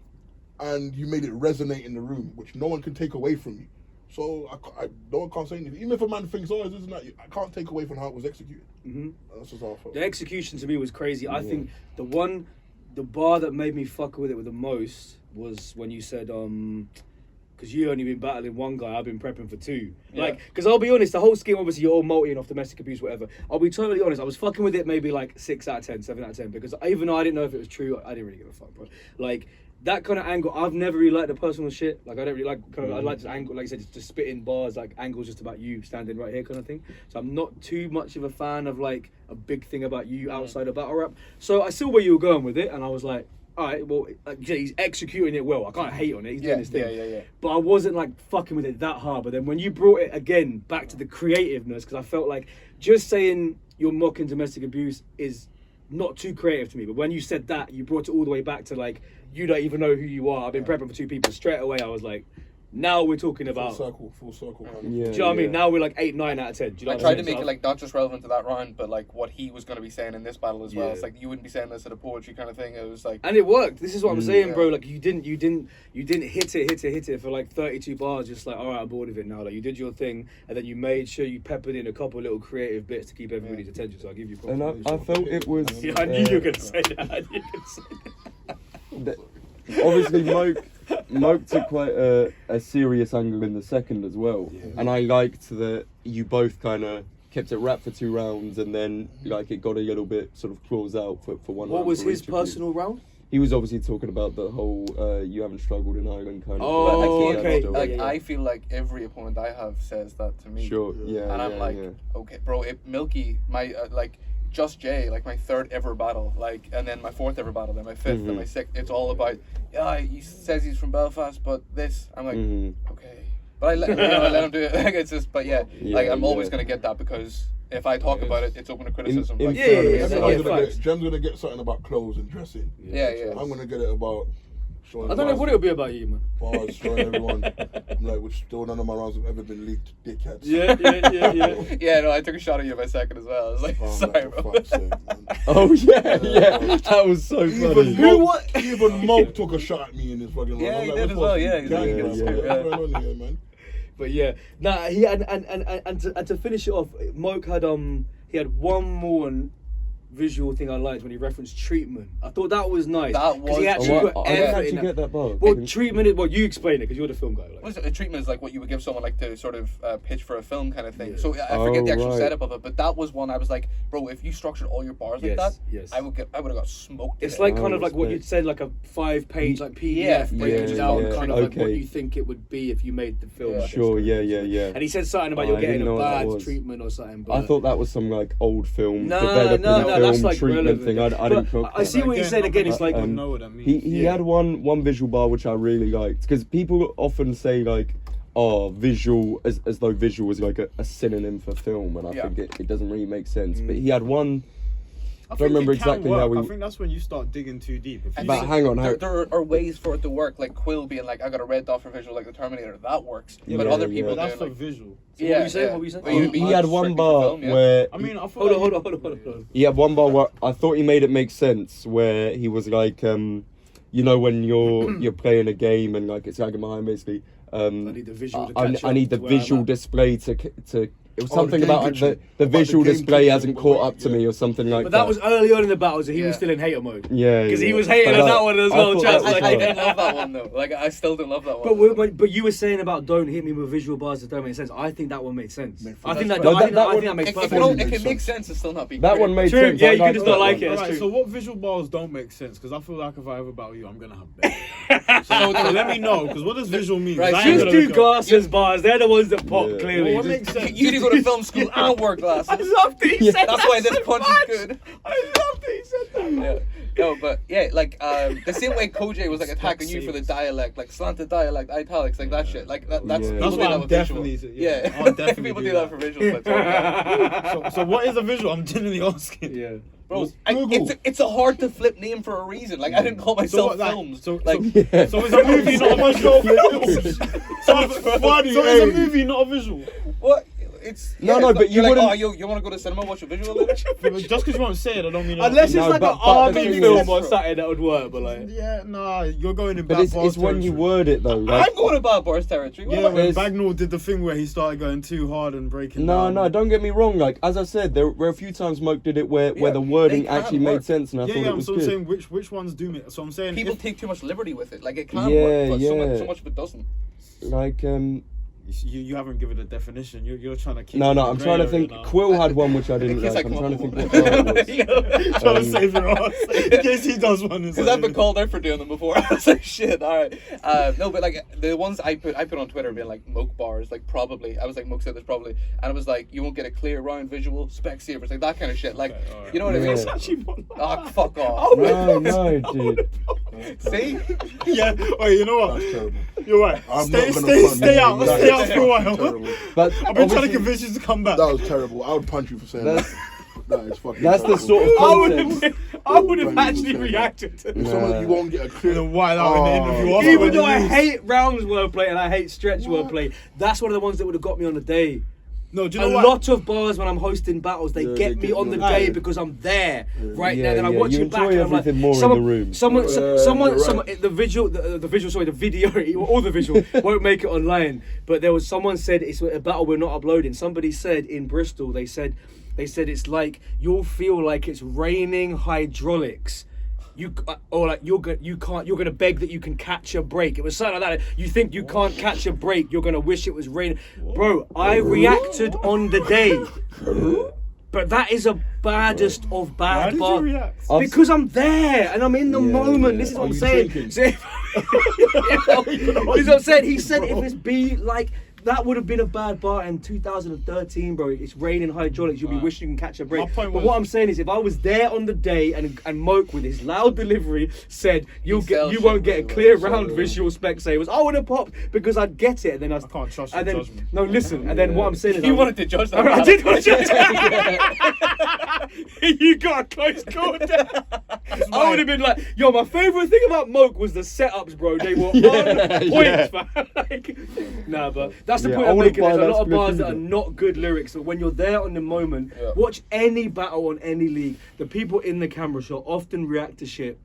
[SPEAKER 3] and you made it resonate in the room, which no one can take away from you. So no one can't say anything. Even if a man thinks, oh, isn't that? I can't take away from how it was executed. That's just how I felt.
[SPEAKER 1] The execution to me was crazy. I think the bar that made me fuck with it with the most was when you said, because you only been battling one guy, I've been prepping for two.
[SPEAKER 2] Yeah.
[SPEAKER 1] Like, because I'll be honest, the whole scheme, obviously, you're all multi off domestic abuse, whatever. I'll be totally honest, I was fucking with it maybe like 6 out of 10, 7 out of 10, because even though I didn't know if it was true, I didn't really give a fuck, bro. Like, that kind of angle, I've never really liked the personal shit. Like, I don't really like, I like this angle, like I said, just spitting bars, like angles just about you standing right here kind of thing. So I'm not too much of a fan of like a big thing about you outside of battle rap. So I saw where you were going with it, and I was like, all right, well, like, he's executing it well. I can't hate on it. He's doing his thing.
[SPEAKER 2] Yeah.
[SPEAKER 1] But I wasn't like fucking with it that hard. But then when you brought it again back to the creativeness, because I felt like just saying you're mocking domestic abuse is not too creative to me. But when you said that, you brought it all the way back to like, you don't even know who you are. I've been prepping for two people. Straight away, I was like, now we're talking about.
[SPEAKER 3] Full circle. Kind of.
[SPEAKER 1] Do you know what I mean? Now we're like 8, 9 out of 10. Do you know
[SPEAKER 2] I
[SPEAKER 1] what
[SPEAKER 2] tried
[SPEAKER 1] mean?
[SPEAKER 2] to make
[SPEAKER 1] So
[SPEAKER 2] it like not just relevant to that round, but like what he was going to be saying in this battle as well.
[SPEAKER 1] Yeah.
[SPEAKER 2] It's like you wouldn't be saying this at a poetry kind of thing. It was like,
[SPEAKER 1] And it worked. This is what I'm saying,
[SPEAKER 2] yeah.
[SPEAKER 1] bro. Like you didn't hit it for like 32 bars. Just like, all right, I'm bored of it now. Like you did your thing, and then you made sure you peppered in a couple little creative bits to keep everybody's attention. So I'll give you props.
[SPEAKER 5] And I felt it was.
[SPEAKER 1] Yeah, I knew you were gonna say that. I knew you were gonna say that.
[SPEAKER 5] Obviously, Moak took quite a serious angle in the second as well, and I liked that you both kind of kept it wrapped for 2 rounds, and then like it got a little bit sort of claws out for one.
[SPEAKER 1] What
[SPEAKER 5] round
[SPEAKER 1] was
[SPEAKER 5] for
[SPEAKER 1] his
[SPEAKER 5] each of you.
[SPEAKER 1] personal round?
[SPEAKER 5] He was obviously talking about the whole you haven't struggled in Ireland kind of.
[SPEAKER 1] Oh,
[SPEAKER 2] But
[SPEAKER 1] okay.
[SPEAKER 5] stuff.
[SPEAKER 2] Like
[SPEAKER 1] Yeah.
[SPEAKER 2] I feel like every opponent I have says that to me.
[SPEAKER 5] Sure, yeah.
[SPEAKER 2] And I'm like, okay, bro, Milky, my like Just Jay, like my 3rd ever battle, like, and then my 4th ever battle, then my 5th, then my 6th. It's all about, yeah, he says he's from Belfast, but this. I'm like, okay, but I let him do it. Like it's just, but yeah, like I'm always gonna get that because if I talk about it, it's open to criticism.
[SPEAKER 5] in
[SPEAKER 2] like,
[SPEAKER 5] fairness,
[SPEAKER 3] Jem's gonna get something about clothes and dressing.
[SPEAKER 2] Yeah.
[SPEAKER 3] I'm gonna get it about showing.
[SPEAKER 1] I don't know what it'll be about you, man.
[SPEAKER 3] bars, showing everyone. I'm like, which still none of my rounds have ever been leaked. Dickheads.
[SPEAKER 1] Yeah.
[SPEAKER 2] Yeah, no, I took a shot at you by 2nd as well. I was like,
[SPEAKER 3] Oh,
[SPEAKER 2] sorry,
[SPEAKER 3] man,
[SPEAKER 2] bro.
[SPEAKER 3] for fuck's sake, man.
[SPEAKER 5] Oh yeah, that was so funny.
[SPEAKER 3] Even Moak took a shot at me in this fucking
[SPEAKER 2] Yeah,
[SPEAKER 3] round.
[SPEAKER 2] he
[SPEAKER 3] I'm
[SPEAKER 2] did
[SPEAKER 3] like,
[SPEAKER 2] as well,
[SPEAKER 3] what's
[SPEAKER 2] yeah,
[SPEAKER 3] this gang,
[SPEAKER 5] yeah,
[SPEAKER 3] man?
[SPEAKER 5] yeah.
[SPEAKER 3] What's going on here, man?
[SPEAKER 1] But yeah, nah. He and to finish it off, Moak had he had one more visual thing I liked when he referenced treatment. I thought that was nice.
[SPEAKER 2] That was-
[SPEAKER 1] he actually
[SPEAKER 2] Oh,
[SPEAKER 1] put
[SPEAKER 5] I didn't
[SPEAKER 1] effort
[SPEAKER 5] actually
[SPEAKER 1] in
[SPEAKER 5] get that bar.
[SPEAKER 1] Well, treatment is well. You explain it because you're the film guy. Like.
[SPEAKER 2] What is it? A treatment is like what you would give someone like to sort of pitch for a film kind of thing. So I forget the actual
[SPEAKER 5] right.
[SPEAKER 2] setup of it, but that was one I was like, bro, if you structured all your bars like that,
[SPEAKER 1] Yes.
[SPEAKER 2] I would have got smoked.
[SPEAKER 1] It's
[SPEAKER 2] today.
[SPEAKER 1] like kind of like what
[SPEAKER 5] respect.
[SPEAKER 1] you'd said, like a 5-page like PDF
[SPEAKER 2] Yeah,
[SPEAKER 1] breaking
[SPEAKER 2] yeah,
[SPEAKER 1] down
[SPEAKER 2] yeah.
[SPEAKER 1] kind of like what
[SPEAKER 5] Okay.
[SPEAKER 1] you think it would be if you made the film.
[SPEAKER 2] Yeah.
[SPEAKER 1] like
[SPEAKER 5] Sure,
[SPEAKER 1] this.
[SPEAKER 5] yeah.
[SPEAKER 1] And he said something about
[SPEAKER 5] Oh,
[SPEAKER 1] you're
[SPEAKER 5] I
[SPEAKER 1] getting
[SPEAKER 5] didn't
[SPEAKER 1] a
[SPEAKER 5] know what that
[SPEAKER 1] bad
[SPEAKER 5] was.
[SPEAKER 1] treatment or something. But
[SPEAKER 5] I thought that was some like old film
[SPEAKER 1] No,
[SPEAKER 5] developing
[SPEAKER 1] no,
[SPEAKER 5] film
[SPEAKER 1] that's like
[SPEAKER 5] treatment
[SPEAKER 1] relevant.
[SPEAKER 5] thing. I didn't
[SPEAKER 1] But
[SPEAKER 5] cook
[SPEAKER 1] I see what he said again. It's like
[SPEAKER 4] I know what that means.
[SPEAKER 5] He had one visual bar which I really liked because people often say like, oh, visual as though visual was like a synonym for film, and I think it doesn't really make sense. But he had one.
[SPEAKER 4] I
[SPEAKER 5] don't remember exactly how
[SPEAKER 4] I
[SPEAKER 5] we-
[SPEAKER 4] think that's when you start digging too deep. If you
[SPEAKER 5] But
[SPEAKER 4] think-
[SPEAKER 5] hang on,
[SPEAKER 2] There are ways for it to work, like Quill being like, I got a red dot for visual like the Terminator. That works.
[SPEAKER 5] Yeah,
[SPEAKER 2] but other
[SPEAKER 5] yeah.
[SPEAKER 2] people
[SPEAKER 4] but that's
[SPEAKER 2] doing
[SPEAKER 4] for
[SPEAKER 2] like,
[SPEAKER 4] visual.
[SPEAKER 1] So what were you saying? What were you saying?
[SPEAKER 2] Well, you-
[SPEAKER 5] he
[SPEAKER 2] you
[SPEAKER 5] had
[SPEAKER 2] strictly
[SPEAKER 5] one
[SPEAKER 2] for
[SPEAKER 5] bar
[SPEAKER 2] film, yeah.
[SPEAKER 5] where
[SPEAKER 4] I mean, I feel
[SPEAKER 1] Hold
[SPEAKER 4] like
[SPEAKER 1] on.
[SPEAKER 5] he had one bar where I thought he made it make sense where he was like, you know, when you're playing a game and like it's lagging behind, basically.
[SPEAKER 1] I need the visual to catch
[SPEAKER 5] I need the
[SPEAKER 1] up to where I'm
[SPEAKER 5] visual
[SPEAKER 1] at.
[SPEAKER 5] display to. It was
[SPEAKER 3] Oh,
[SPEAKER 5] something
[SPEAKER 3] the game
[SPEAKER 5] about
[SPEAKER 3] glitching.
[SPEAKER 5] the
[SPEAKER 3] About the
[SPEAKER 5] visual
[SPEAKER 3] game
[SPEAKER 5] display
[SPEAKER 3] glitching
[SPEAKER 5] hasn't
[SPEAKER 3] and
[SPEAKER 5] caught
[SPEAKER 3] wait,
[SPEAKER 5] up to
[SPEAKER 3] yeah.
[SPEAKER 5] me or something like
[SPEAKER 1] But
[SPEAKER 5] that.
[SPEAKER 1] that was early on in the battles, and he was
[SPEAKER 2] Yeah.
[SPEAKER 1] still in hater mode.
[SPEAKER 5] yeah,
[SPEAKER 1] Because he
[SPEAKER 5] yeah.
[SPEAKER 1] was hating
[SPEAKER 5] But
[SPEAKER 1] on
[SPEAKER 5] I-
[SPEAKER 1] that one as
[SPEAKER 5] I
[SPEAKER 1] well,
[SPEAKER 5] thought
[SPEAKER 1] Chaz,
[SPEAKER 5] that was
[SPEAKER 1] like-
[SPEAKER 2] I
[SPEAKER 5] hard.
[SPEAKER 2] didn't love that one though. Like I still didn't love that one.
[SPEAKER 1] But you were saying about don't hit me with visual bars that don't make sense. I think that one made sense. I think that,
[SPEAKER 5] No,
[SPEAKER 1] I think
[SPEAKER 5] that
[SPEAKER 1] that makes
[SPEAKER 2] It,
[SPEAKER 1] perfect
[SPEAKER 2] it,
[SPEAKER 1] sense.
[SPEAKER 2] it can make sense and still not be
[SPEAKER 5] That
[SPEAKER 2] great.
[SPEAKER 5] one made
[SPEAKER 1] True,
[SPEAKER 5] sense.
[SPEAKER 1] yeah,
[SPEAKER 5] I
[SPEAKER 1] you could
[SPEAKER 5] liked
[SPEAKER 1] just
[SPEAKER 5] that
[SPEAKER 1] not like
[SPEAKER 5] one.
[SPEAKER 1] it. That's
[SPEAKER 6] Alright,
[SPEAKER 1] true.
[SPEAKER 6] so what visual bars don't make sense? Because I feel like if I ever battle you, I'm gonna have better. so let me know, because what does visual mean? 'Cause
[SPEAKER 2] Right,
[SPEAKER 6] I ain't
[SPEAKER 1] Just
[SPEAKER 6] gonna
[SPEAKER 1] do
[SPEAKER 6] look up.
[SPEAKER 1] glasses bars. They're the ones that pop
[SPEAKER 5] Yeah.
[SPEAKER 1] clearly.
[SPEAKER 6] Well, what
[SPEAKER 1] Just-
[SPEAKER 6] makes sense?
[SPEAKER 2] You need to go to film school and wear glasses.
[SPEAKER 1] I love that he said
[SPEAKER 2] That's
[SPEAKER 1] that
[SPEAKER 2] why this
[SPEAKER 1] so
[SPEAKER 2] punch
[SPEAKER 1] much.
[SPEAKER 2] is good.
[SPEAKER 1] I love that he said that.
[SPEAKER 2] Yeah. No, but yeah, like the same way Koj was like attacking you for the dialect, like slanted dialect, italics, like that shit. Like that's
[SPEAKER 5] Yeah.
[SPEAKER 2] people
[SPEAKER 6] That's
[SPEAKER 2] do
[SPEAKER 6] why
[SPEAKER 2] that
[SPEAKER 6] I'm
[SPEAKER 2] with
[SPEAKER 6] definitely-
[SPEAKER 2] visual.
[SPEAKER 6] yeah,
[SPEAKER 2] Yeah,
[SPEAKER 6] I'll definitely
[SPEAKER 2] people
[SPEAKER 6] do
[SPEAKER 2] do that
[SPEAKER 6] that.
[SPEAKER 2] for visual. But
[SPEAKER 6] So what is a visual? I'm genuinely asking.
[SPEAKER 1] Yeah.
[SPEAKER 2] bro,
[SPEAKER 3] Google.
[SPEAKER 2] it's a hard to flip name for a reason. Like I didn't call myself
[SPEAKER 6] what, like,
[SPEAKER 2] films.
[SPEAKER 6] so-
[SPEAKER 2] like
[SPEAKER 6] so- So is a movie not a visual?
[SPEAKER 3] That's funny,
[SPEAKER 6] So is a
[SPEAKER 3] eh?
[SPEAKER 6] movie not a visual?
[SPEAKER 2] what? It's
[SPEAKER 5] No,
[SPEAKER 2] yeah,
[SPEAKER 5] no,
[SPEAKER 2] it's
[SPEAKER 5] but
[SPEAKER 2] like,
[SPEAKER 5] you
[SPEAKER 2] you're like,
[SPEAKER 5] wouldn't-
[SPEAKER 2] oh, you want to go to cinema watch a visual later?
[SPEAKER 6] Just because you won't say it, I don't mean.
[SPEAKER 1] Unless
[SPEAKER 5] No,
[SPEAKER 1] it's like
[SPEAKER 5] but
[SPEAKER 1] an
[SPEAKER 5] the
[SPEAKER 1] army
[SPEAKER 5] thing
[SPEAKER 1] film
[SPEAKER 5] is-
[SPEAKER 1] or something that would work, but like.
[SPEAKER 6] Yeah, nah, you're going in
[SPEAKER 5] But
[SPEAKER 6] bad
[SPEAKER 5] it's
[SPEAKER 6] bars
[SPEAKER 5] when you
[SPEAKER 6] territory.
[SPEAKER 5] word it though. Like,
[SPEAKER 2] I'm going about Boris territory. What
[SPEAKER 6] Yeah,
[SPEAKER 2] am I-
[SPEAKER 6] when
[SPEAKER 5] There's-
[SPEAKER 6] Bagnall did the thing where he started going too hard and breaking
[SPEAKER 5] no,
[SPEAKER 6] down.
[SPEAKER 5] no, don't get me wrong. Like as I said, there were a few times Moak did it where
[SPEAKER 2] Yeah,
[SPEAKER 5] the wording
[SPEAKER 2] they can
[SPEAKER 5] actually
[SPEAKER 2] work.
[SPEAKER 5] made sense, and I
[SPEAKER 6] Yeah,
[SPEAKER 5] thought
[SPEAKER 6] yeah,
[SPEAKER 5] it
[SPEAKER 6] I'm
[SPEAKER 5] was
[SPEAKER 6] still
[SPEAKER 5] good.
[SPEAKER 6] saying which ones do make. So I'm saying
[SPEAKER 2] People
[SPEAKER 6] if-
[SPEAKER 2] take too much liberty with it. Like it can
[SPEAKER 5] Yeah,
[SPEAKER 2] work, but
[SPEAKER 5] yeah.
[SPEAKER 2] so much of it doesn't.
[SPEAKER 5] Like
[SPEAKER 6] you haven't given a definition. You're trying to keep.
[SPEAKER 5] no,
[SPEAKER 6] it in
[SPEAKER 5] no,
[SPEAKER 6] the
[SPEAKER 5] I'm
[SPEAKER 6] grey
[SPEAKER 5] trying to
[SPEAKER 6] area
[SPEAKER 5] think.
[SPEAKER 6] now.
[SPEAKER 5] Quill had one which I didn't
[SPEAKER 2] In case
[SPEAKER 5] like.
[SPEAKER 2] I
[SPEAKER 5] I'm
[SPEAKER 2] come
[SPEAKER 5] trying
[SPEAKER 2] up
[SPEAKER 5] to think
[SPEAKER 2] with
[SPEAKER 5] what
[SPEAKER 2] one.
[SPEAKER 5] bar it was.
[SPEAKER 6] Trying to
[SPEAKER 5] Um,
[SPEAKER 6] save your ass in case he does one.
[SPEAKER 2] Because I've been called out for doing them before. I was like, shit, alright. No, but like the ones I put on Twitter being like Moak bars, like probably. I was like, Moak said this probably. And it was like, you won't get a clear round visual, spec savers, like that kind of shit. Like,
[SPEAKER 6] Okay, alright.
[SPEAKER 2] you know what I mean?
[SPEAKER 5] Yeah.
[SPEAKER 1] Actually, not
[SPEAKER 2] Oh, fuck off.
[SPEAKER 5] No, no, dude.
[SPEAKER 2] See?
[SPEAKER 6] Yeah. Wait, you know what?
[SPEAKER 3] That's terrible.
[SPEAKER 6] You're right.
[SPEAKER 3] I'm
[SPEAKER 6] Stay,
[SPEAKER 3] not gonna
[SPEAKER 6] stay,
[SPEAKER 3] front
[SPEAKER 6] stay
[SPEAKER 3] you.
[SPEAKER 6] out.
[SPEAKER 3] That
[SPEAKER 6] Stay
[SPEAKER 3] is
[SPEAKER 6] out for a while.
[SPEAKER 3] terrible.
[SPEAKER 5] But
[SPEAKER 6] I've been trying to
[SPEAKER 5] obviously,
[SPEAKER 6] convince you to come back.
[SPEAKER 3] That was terrible. I would punch you for saying
[SPEAKER 5] That's-
[SPEAKER 3] that. That is fucking
[SPEAKER 5] that's the
[SPEAKER 3] terrible.
[SPEAKER 5] sort of
[SPEAKER 1] I would
[SPEAKER 5] context.
[SPEAKER 1] have. I would have
[SPEAKER 3] Right,
[SPEAKER 1] actually
[SPEAKER 3] you
[SPEAKER 1] reacted to
[SPEAKER 3] If
[SPEAKER 1] that.
[SPEAKER 3] someone you won't get a clear.
[SPEAKER 6] And then while out in the interview
[SPEAKER 3] Oh,
[SPEAKER 6] after
[SPEAKER 1] Even
[SPEAKER 6] when
[SPEAKER 1] though
[SPEAKER 6] you
[SPEAKER 1] I
[SPEAKER 6] lose.
[SPEAKER 1] hate rounds wordplay and I hate stretch wordplay, that's one of the ones that would have got me on the day.
[SPEAKER 6] No, do you
[SPEAKER 1] A
[SPEAKER 6] know what?
[SPEAKER 1] lot of bars when I'm hosting battles, they
[SPEAKER 3] Yeah,
[SPEAKER 1] get
[SPEAKER 3] they
[SPEAKER 1] me
[SPEAKER 3] get
[SPEAKER 1] on
[SPEAKER 3] you
[SPEAKER 1] the
[SPEAKER 3] on the
[SPEAKER 1] day
[SPEAKER 3] day.
[SPEAKER 1] because I'm there right
[SPEAKER 5] Yeah,
[SPEAKER 1] there. Then I
[SPEAKER 5] yeah,
[SPEAKER 1] watch
[SPEAKER 5] you
[SPEAKER 1] it back
[SPEAKER 5] enjoy
[SPEAKER 1] and I'm like,
[SPEAKER 5] everything more in
[SPEAKER 1] someone,
[SPEAKER 5] the room.
[SPEAKER 1] someone,
[SPEAKER 3] Yeah,
[SPEAKER 1] someone,
[SPEAKER 3] you're right.
[SPEAKER 1] someone, the visual, sorry, the video, all the visual won't make it online. But there was someone said it's a battle we're not uploading. Somebody said in Bristol, they said it's like you'll feel like it's raining hydraulics. Or like you're gonna beg that you can catch a break. It was something like that. You think you can't catch a break, you're gonna wish it was raining. Bro, I reacted on the day. But that is a baddest of
[SPEAKER 6] Why
[SPEAKER 1] bad
[SPEAKER 6] did you
[SPEAKER 1] bars.
[SPEAKER 6] react?
[SPEAKER 1] Because I'm there and I'm in the
[SPEAKER 5] Yeah,
[SPEAKER 1] moment.
[SPEAKER 5] yeah.
[SPEAKER 1] This is
[SPEAKER 3] Are
[SPEAKER 1] what I'm
[SPEAKER 3] you
[SPEAKER 1] saying.
[SPEAKER 3] drinking?
[SPEAKER 1] So if, this is what I'm saying. He said if it's B like that would have been a bad bar in 2013, bro. It's raining hydraulics. You'll be wishing you can catch a break.
[SPEAKER 6] My point
[SPEAKER 1] But
[SPEAKER 6] was-
[SPEAKER 1] what I'm saying is, if I was there on the day and Moak with his loud delivery said you
[SPEAKER 2] sells
[SPEAKER 1] won't
[SPEAKER 2] shit
[SPEAKER 1] get a
[SPEAKER 2] really
[SPEAKER 1] clear
[SPEAKER 2] well,
[SPEAKER 1] round
[SPEAKER 2] so-
[SPEAKER 1] visual spec savers, I would have popped because I'd get it. And then I
[SPEAKER 6] can't trust
[SPEAKER 1] and
[SPEAKER 6] your
[SPEAKER 1] then,
[SPEAKER 6] judgment.
[SPEAKER 1] No, listen. And then what I'm saying is,
[SPEAKER 2] You wanted to judge that.
[SPEAKER 1] I did want to judge. You got a close call. I would have been like, yo, my favourite thing about Moak was the setups, bro. They were on point, fam. Like, nah, but that's the
[SPEAKER 5] Yeah,
[SPEAKER 1] point
[SPEAKER 5] I
[SPEAKER 1] I'm
[SPEAKER 5] wouldn't
[SPEAKER 1] making.
[SPEAKER 5] buy
[SPEAKER 1] There's a
[SPEAKER 5] that
[SPEAKER 1] lot of
[SPEAKER 5] split
[SPEAKER 1] bars that are
[SPEAKER 5] either.
[SPEAKER 1] not good lyrics. So when you're there on the moment,
[SPEAKER 2] Yeah.
[SPEAKER 1] watch any battle on any league. The people in the camera shot often react to shit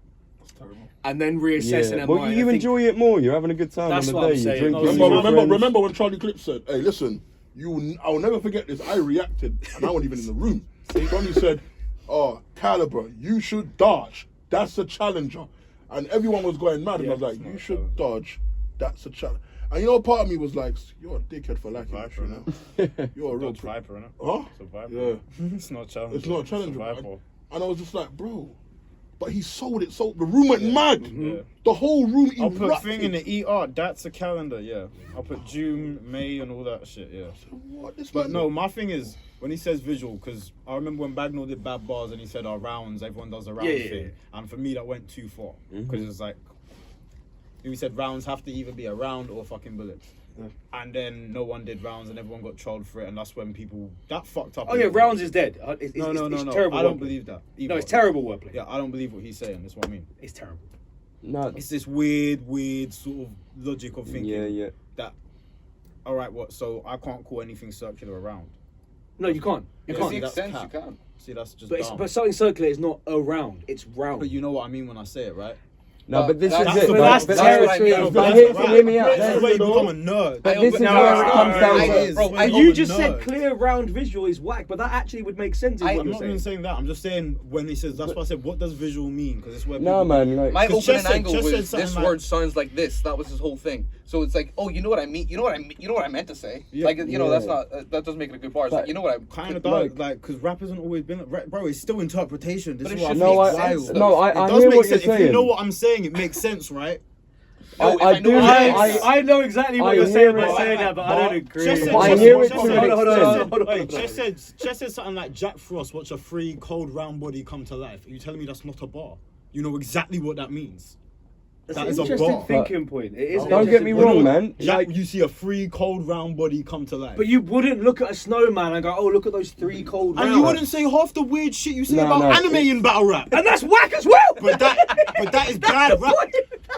[SPEAKER 1] and then reassess in
[SPEAKER 5] Yeah.
[SPEAKER 1] their
[SPEAKER 5] Well,
[SPEAKER 1] mind.
[SPEAKER 5] you
[SPEAKER 1] I think
[SPEAKER 5] enjoy it more. You're having a good time
[SPEAKER 1] That's
[SPEAKER 5] on
[SPEAKER 1] what
[SPEAKER 5] the
[SPEAKER 1] I'm
[SPEAKER 5] day.
[SPEAKER 1] saying.
[SPEAKER 5] You're
[SPEAKER 1] No,
[SPEAKER 5] drinking.
[SPEAKER 3] Remember,
[SPEAKER 5] with your friends.
[SPEAKER 3] remember when Charlie Clip said, "Hey, listen, I'll never forget this. I reacted, and I wasn't even in the room." Johnny said, "Oh, Caliber, you should dodge. That's a challenger," and everyone was going mad. And I was like, "You should dodge. That's a challenge." And you know, part of me was like, "You're a dickhead for liking this,
[SPEAKER 6] Viper,
[SPEAKER 3] you know? You're a real
[SPEAKER 6] Dodge Viper, innit?
[SPEAKER 3] Huh?
[SPEAKER 6] It's a Viper.
[SPEAKER 3] Yeah.
[SPEAKER 6] It's not a challenge.
[SPEAKER 3] It's not a challenge,
[SPEAKER 6] It's a
[SPEAKER 3] man.
[SPEAKER 6] Viper.
[SPEAKER 3] And I was just like, bro, but he sold it. So the room went mad.
[SPEAKER 6] Yeah.
[SPEAKER 3] The whole room
[SPEAKER 6] I'll put
[SPEAKER 3] erupted.
[SPEAKER 6] thing in the ER. That's a calendar. Yeah. I'll put June, May, and all that shit. Yeah.
[SPEAKER 3] What this
[SPEAKER 6] But
[SPEAKER 3] man-
[SPEAKER 6] no, my thing is when he says visual, because I remember when Bagnall did bad bars and he said our rounds, everyone does a round
[SPEAKER 1] Yeah, yeah,
[SPEAKER 6] thing,
[SPEAKER 1] yeah.
[SPEAKER 6] and for me that went too far because it's like he said rounds have to either be a round or fucking bullets. And then no one did rounds and everyone got trolled for it, and that's when people that fucked up.
[SPEAKER 1] Oh yeah, rounds is dead. It's
[SPEAKER 6] No,
[SPEAKER 1] it's
[SPEAKER 6] no.
[SPEAKER 1] terrible
[SPEAKER 6] I don't
[SPEAKER 1] wordplay.
[SPEAKER 6] believe that.
[SPEAKER 1] No,
[SPEAKER 6] either.
[SPEAKER 1] it's terrible wordplay.
[SPEAKER 6] Yeah, I don't believe what he's saying. That's what I mean.
[SPEAKER 1] It's terrible.
[SPEAKER 5] No.
[SPEAKER 6] It's this weird sort of logic of thinking
[SPEAKER 5] Yeah.
[SPEAKER 6] that. All right, what? So I can't call anything circular around.
[SPEAKER 1] No, you can't. You
[SPEAKER 6] Yeah,
[SPEAKER 1] can't.
[SPEAKER 6] see,
[SPEAKER 2] Makes
[SPEAKER 6] that's
[SPEAKER 2] sense, you
[SPEAKER 6] cap.
[SPEAKER 2] can.
[SPEAKER 6] See, that's just
[SPEAKER 1] But,
[SPEAKER 6] dumb.
[SPEAKER 1] but something circular is not a round. It's round.
[SPEAKER 6] But you know what I mean when I say it, right?
[SPEAKER 5] No, but this is
[SPEAKER 2] that's
[SPEAKER 5] it.
[SPEAKER 2] the-
[SPEAKER 5] But
[SPEAKER 2] that's territory.
[SPEAKER 5] hear me out.
[SPEAKER 6] That's the way you become a nerd.
[SPEAKER 5] But this is where it comes down to.
[SPEAKER 2] Bro,
[SPEAKER 1] But you just said clear round visual is whack, but that actually would make sense. Is what
[SPEAKER 6] I'm
[SPEAKER 1] you're
[SPEAKER 6] not even
[SPEAKER 1] saying.
[SPEAKER 6] saying that. I'm just saying when he says, that's why I said, what does visual mean? Because it's where
[SPEAKER 5] No,
[SPEAKER 6] people-
[SPEAKER 5] man. Like,
[SPEAKER 2] My
[SPEAKER 6] 'Cause
[SPEAKER 2] opening
[SPEAKER 6] Chess said-
[SPEAKER 2] angle
[SPEAKER 6] Chess said
[SPEAKER 2] was
[SPEAKER 6] something
[SPEAKER 2] this
[SPEAKER 6] like-
[SPEAKER 2] word sounds like this. That was his whole thing. So it's like, oh, you know what I mean? You know what I meant to say.
[SPEAKER 6] Yeah.
[SPEAKER 2] Like, you know, that's
[SPEAKER 5] Yeah.
[SPEAKER 2] not that doesn't make it a good bar. It's like, you know what I
[SPEAKER 6] Kind of
[SPEAKER 5] Like-
[SPEAKER 6] does, because rap hasn't always been, bro. It's still interpretation. This
[SPEAKER 2] But
[SPEAKER 6] is
[SPEAKER 2] it
[SPEAKER 6] what I
[SPEAKER 2] should
[SPEAKER 6] think
[SPEAKER 2] make
[SPEAKER 6] is
[SPEAKER 2] sense,
[SPEAKER 6] wild.
[SPEAKER 2] though.
[SPEAKER 5] no,
[SPEAKER 6] It
[SPEAKER 5] I
[SPEAKER 6] does
[SPEAKER 5] hear
[SPEAKER 6] make
[SPEAKER 5] what you're
[SPEAKER 6] sense. If
[SPEAKER 5] saying.
[SPEAKER 6] you know what I'm saying, it makes sense, right?
[SPEAKER 2] No, if
[SPEAKER 5] I
[SPEAKER 2] I know
[SPEAKER 5] do.
[SPEAKER 2] what
[SPEAKER 5] hear-
[SPEAKER 2] it is-
[SPEAKER 1] I know exactly what
[SPEAKER 5] I
[SPEAKER 1] you're
[SPEAKER 5] hear
[SPEAKER 1] saying
[SPEAKER 5] it.
[SPEAKER 1] by saying that, but I don't agree.
[SPEAKER 6] Chess said-
[SPEAKER 5] I
[SPEAKER 6] Chess
[SPEAKER 5] hear
[SPEAKER 6] said-
[SPEAKER 5] it
[SPEAKER 6] Chess
[SPEAKER 5] to
[SPEAKER 6] said-
[SPEAKER 5] an
[SPEAKER 1] hold on,
[SPEAKER 5] extent.
[SPEAKER 1] hold on.
[SPEAKER 6] Wait, Chess said something like Jack Frost, watch a free cold round body come to life. Are you telling me that's not a bar? You know exactly what that means.
[SPEAKER 1] That's
[SPEAKER 6] That
[SPEAKER 1] an
[SPEAKER 6] is a
[SPEAKER 1] interesting
[SPEAKER 6] bar.
[SPEAKER 1] thinking point. It is. an
[SPEAKER 5] Don't get me
[SPEAKER 1] interesting
[SPEAKER 5] wrong,
[SPEAKER 1] point.
[SPEAKER 5] man.
[SPEAKER 6] Jack,
[SPEAKER 5] Like,
[SPEAKER 6] you see a free cold round body come to life.
[SPEAKER 1] But you wouldn't look at a snowman and go, "Oh, look at those 3 cold
[SPEAKER 6] and
[SPEAKER 1] rounds."
[SPEAKER 6] you wouldn't say half the weird shit you say
[SPEAKER 5] No,
[SPEAKER 6] about
[SPEAKER 5] no.
[SPEAKER 6] anime in battle rap.
[SPEAKER 1] and that's whack as well.
[SPEAKER 6] But that is bad rap.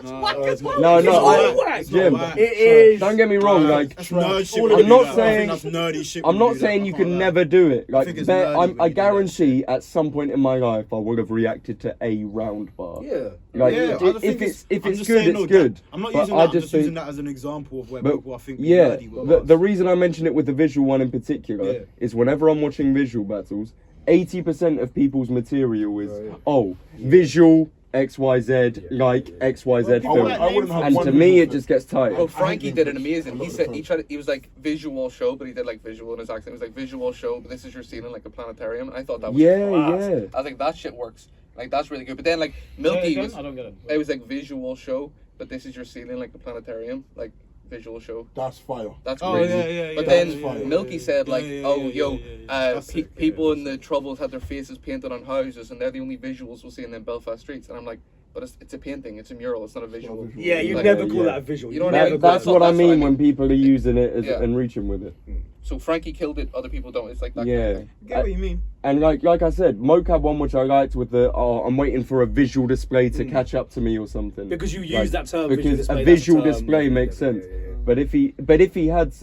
[SPEAKER 5] no,
[SPEAKER 6] It's
[SPEAKER 5] no,
[SPEAKER 6] not
[SPEAKER 1] whack.
[SPEAKER 6] whack. It's
[SPEAKER 5] Jim.
[SPEAKER 6] not whack.
[SPEAKER 1] It is.
[SPEAKER 5] Don't get me wrong. Like,
[SPEAKER 6] That's nerd shit
[SPEAKER 5] I'm
[SPEAKER 6] when you
[SPEAKER 5] not
[SPEAKER 6] do that. I
[SPEAKER 5] saying-
[SPEAKER 6] think that's nerdy shit.
[SPEAKER 5] I'm
[SPEAKER 6] when
[SPEAKER 5] not
[SPEAKER 6] do that.
[SPEAKER 5] saying
[SPEAKER 6] I
[SPEAKER 5] you
[SPEAKER 6] can't
[SPEAKER 5] can
[SPEAKER 6] lie.
[SPEAKER 5] never do it. Like,
[SPEAKER 6] think it's
[SPEAKER 5] there,
[SPEAKER 6] nerdy when you
[SPEAKER 5] I
[SPEAKER 6] do that
[SPEAKER 5] guarantee at some point in my life I would have reacted to a round bar.
[SPEAKER 1] Yeah.
[SPEAKER 5] Like,
[SPEAKER 6] Yeah, I just think
[SPEAKER 5] if
[SPEAKER 6] I'm
[SPEAKER 5] it's
[SPEAKER 6] just
[SPEAKER 5] good,
[SPEAKER 6] saying,
[SPEAKER 5] it's
[SPEAKER 6] no,
[SPEAKER 5] good.
[SPEAKER 6] I'm not
[SPEAKER 5] But
[SPEAKER 6] using
[SPEAKER 5] I
[SPEAKER 6] that. I'm
[SPEAKER 5] just
[SPEAKER 6] just
[SPEAKER 5] think-
[SPEAKER 6] using that as an example of where
[SPEAKER 5] But
[SPEAKER 6] people I think
[SPEAKER 5] yeah,
[SPEAKER 6] nerdy with
[SPEAKER 5] the
[SPEAKER 6] bars.
[SPEAKER 5] reason I mention it with the visual one in particular
[SPEAKER 6] Yeah.
[SPEAKER 5] is whenever I'm watching visual battles, 80% of people's material is
[SPEAKER 1] Right.
[SPEAKER 5] visual XYZ like XYZ
[SPEAKER 6] Well,
[SPEAKER 5] film,
[SPEAKER 6] people like
[SPEAKER 3] I wouldn't have
[SPEAKER 5] and
[SPEAKER 3] one
[SPEAKER 5] to me
[SPEAKER 3] visual
[SPEAKER 5] it just gets tight.
[SPEAKER 2] Bro, Frankie did it amazing.
[SPEAKER 3] a lot
[SPEAKER 2] He
[SPEAKER 3] of
[SPEAKER 2] said
[SPEAKER 3] time.
[SPEAKER 2] he was like visual show, but he did like visual in his accent. It was like visual show, but this is your ceiling like a planetarium. And I thought that was
[SPEAKER 5] Yeah,
[SPEAKER 2] class.
[SPEAKER 5] yeah.
[SPEAKER 2] I was like, that shit works. Like that's really good. But then like Milky was,
[SPEAKER 6] I don't get it.
[SPEAKER 2] it was like visual show, but this is your ceiling like a planetarium, like visual show.
[SPEAKER 3] That's fire.
[SPEAKER 2] That's
[SPEAKER 6] Oh,
[SPEAKER 2] crazy.
[SPEAKER 6] yeah, yeah,
[SPEAKER 2] But
[SPEAKER 6] yeah,
[SPEAKER 2] then
[SPEAKER 3] yeah, yeah,
[SPEAKER 2] Milky said like,
[SPEAKER 6] yeah,
[SPEAKER 2] yo,
[SPEAKER 6] That's sick, yeah,
[SPEAKER 2] people
[SPEAKER 6] that's
[SPEAKER 2] in the Troubles had their faces painted on houses, and they're the only visuals we'll see in them Belfast streets. And I'm like, but it's a painting, it's a mural, it's not a visual.
[SPEAKER 3] visual.
[SPEAKER 1] Yeah, you'd
[SPEAKER 2] Like,
[SPEAKER 1] never
[SPEAKER 5] yeah,
[SPEAKER 1] call
[SPEAKER 5] yeah.
[SPEAKER 1] that a visual.
[SPEAKER 2] You know
[SPEAKER 1] You'd
[SPEAKER 2] what I
[SPEAKER 1] never
[SPEAKER 2] mean?
[SPEAKER 1] call
[SPEAKER 5] That's
[SPEAKER 1] that-
[SPEAKER 5] what I
[SPEAKER 2] that's what I
[SPEAKER 5] mean
[SPEAKER 2] mean.
[SPEAKER 5] when people are using it as,
[SPEAKER 2] Yeah.
[SPEAKER 5] and reaching with it.
[SPEAKER 2] So Frankie killed it, other people don't. It's like that kind
[SPEAKER 5] Yeah.
[SPEAKER 2] of thing.
[SPEAKER 6] Get what you mean.
[SPEAKER 5] And like I said, Moak had one which I liked with the I'm waiting for a visual display to catch up to me or something.
[SPEAKER 1] Because you use
[SPEAKER 5] Like,
[SPEAKER 1] that term.
[SPEAKER 5] because
[SPEAKER 1] visual display,
[SPEAKER 5] a
[SPEAKER 1] that's
[SPEAKER 5] visual
[SPEAKER 1] term,
[SPEAKER 5] display
[SPEAKER 1] yeah,
[SPEAKER 5] makes
[SPEAKER 1] yeah,
[SPEAKER 5] sense.
[SPEAKER 1] yeah, yeah.
[SPEAKER 5] But if he had,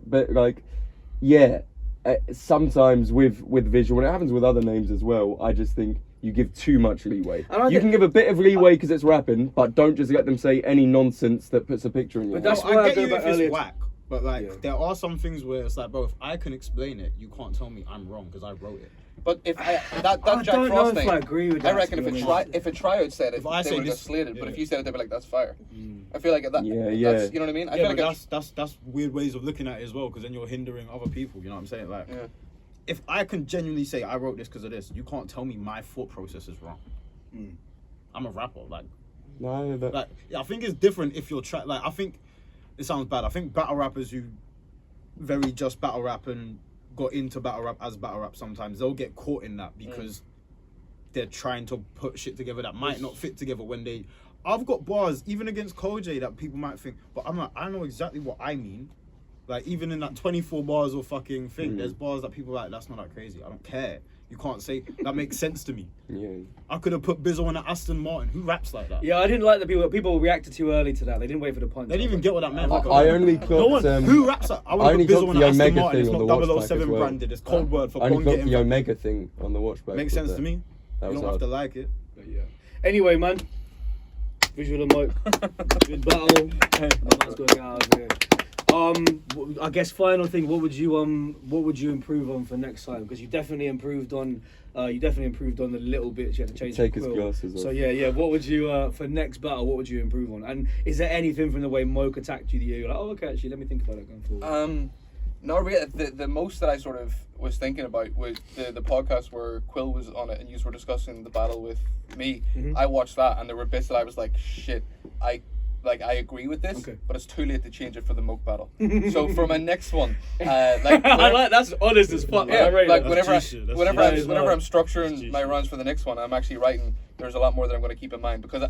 [SPEAKER 5] but like, yeah, sometimes with visual, and it happens with other names as well. I just think you give too much leeway.
[SPEAKER 1] And I
[SPEAKER 5] You
[SPEAKER 1] think-
[SPEAKER 5] can give a bit of leeway because it's rapping, but don't just let them say any nonsense that puts a picture in your
[SPEAKER 1] But
[SPEAKER 5] head.
[SPEAKER 1] that's why I
[SPEAKER 6] I
[SPEAKER 1] go
[SPEAKER 6] get you
[SPEAKER 1] back
[SPEAKER 6] if it's
[SPEAKER 1] earlier to-
[SPEAKER 6] whack, but like
[SPEAKER 1] Yeah.
[SPEAKER 6] there are some things where it's like, bro, if I can explain it, you can't tell me I'm wrong because I wrote it.
[SPEAKER 2] But if that
[SPEAKER 1] I
[SPEAKER 2] Jack
[SPEAKER 1] don't know
[SPEAKER 2] Frost
[SPEAKER 1] if
[SPEAKER 2] thing,
[SPEAKER 1] I agree with that.
[SPEAKER 2] I reckon
[SPEAKER 1] to
[SPEAKER 2] if
[SPEAKER 1] be
[SPEAKER 2] a
[SPEAKER 1] honest.
[SPEAKER 2] tryout said it,
[SPEAKER 6] If I
[SPEAKER 2] they
[SPEAKER 6] say
[SPEAKER 2] would have got
[SPEAKER 6] this-
[SPEAKER 2] slated. But
[SPEAKER 6] yeah.
[SPEAKER 2] if you said it, they'd be like, that's fire. I feel like that.
[SPEAKER 5] Yeah,
[SPEAKER 2] That's,
[SPEAKER 5] yeah.
[SPEAKER 2] you know what I mean? I
[SPEAKER 6] Yeah,
[SPEAKER 2] feel
[SPEAKER 6] but
[SPEAKER 2] like
[SPEAKER 6] that's weird ways of looking at it as well, because then you're hindering other people. You know what I'm saying? Like,
[SPEAKER 2] Yeah.
[SPEAKER 6] if I can genuinely say I wrote this because of this, you can't tell me my thought process is wrong. I'm a rapper. Like,
[SPEAKER 5] No, that,
[SPEAKER 6] I think it's different if you're I think it sounds bad. I think battle rappers who very just battle rap and got into battle rap as battle rap, sometimes they'll get caught in that because they're trying to put shit together that might not fit together when they. I've got bars even against Koj that people might think, but I'm like, I know exactly what I mean. Like, even in that 24 bars or fucking thing, there's bars that people are like, that's not that crazy. I don't care. You can't say that makes sense to me.
[SPEAKER 5] yeah.
[SPEAKER 6] I could have put Bizzle in an Aston Martin. Who raps like that?
[SPEAKER 1] Yeah, I didn't like the people reacted too early to that. They didn't wait for the punch.
[SPEAKER 6] They didn't even get what that meant.
[SPEAKER 5] I only clocked.
[SPEAKER 6] No one who raps that. I
[SPEAKER 5] I
[SPEAKER 6] want
[SPEAKER 5] only
[SPEAKER 6] to put Bizzle
[SPEAKER 5] clocked
[SPEAKER 6] in
[SPEAKER 5] the
[SPEAKER 6] an Aston
[SPEAKER 5] Omega
[SPEAKER 6] Martin. It's
[SPEAKER 5] thing on
[SPEAKER 6] not
[SPEAKER 5] the watch back
[SPEAKER 6] 007
[SPEAKER 5] as well.
[SPEAKER 6] branded. It's code word for
[SPEAKER 5] I only
[SPEAKER 6] Bond
[SPEAKER 5] got
[SPEAKER 6] getting.
[SPEAKER 5] the Omega thing on the watch back.
[SPEAKER 6] Makes
[SPEAKER 5] with
[SPEAKER 6] sense
[SPEAKER 5] that.
[SPEAKER 6] to me.
[SPEAKER 5] That
[SPEAKER 6] You
[SPEAKER 5] was
[SPEAKER 6] don't have
[SPEAKER 5] hard.
[SPEAKER 6] to like it.
[SPEAKER 1] But yeah. Anyway, man. Visual and Moak. Good battle. My man's gonna get out of here. I guess final thing. What would you improve on for next time? Because you definitely improved on. The little bits you had to change.
[SPEAKER 5] Take
[SPEAKER 1] your
[SPEAKER 5] his
[SPEAKER 1] quill.
[SPEAKER 5] glasses off.
[SPEAKER 1] So yeah. What would you for next battle? What would you improve on? And is there anything from the way Moak attacked you that you're like, oh okay, actually, let me think about it going forward.
[SPEAKER 2] Not really. The most that I sort of was thinking about was the podcast where Quill was on it and you were discussing the battle with me. I watched that and there were bits that I was like, shit, I agree with this, but it's too late to change it for the Moak battle. So for my next one,
[SPEAKER 1] I like that's honest as fuck.
[SPEAKER 2] yeah,
[SPEAKER 1] I rate
[SPEAKER 2] like
[SPEAKER 1] that.
[SPEAKER 2] whenever
[SPEAKER 1] That
[SPEAKER 2] I'm
[SPEAKER 1] is
[SPEAKER 2] structuring my runs for the next one, I'm actually writing. There's a lot more that I'm going to keep in mind because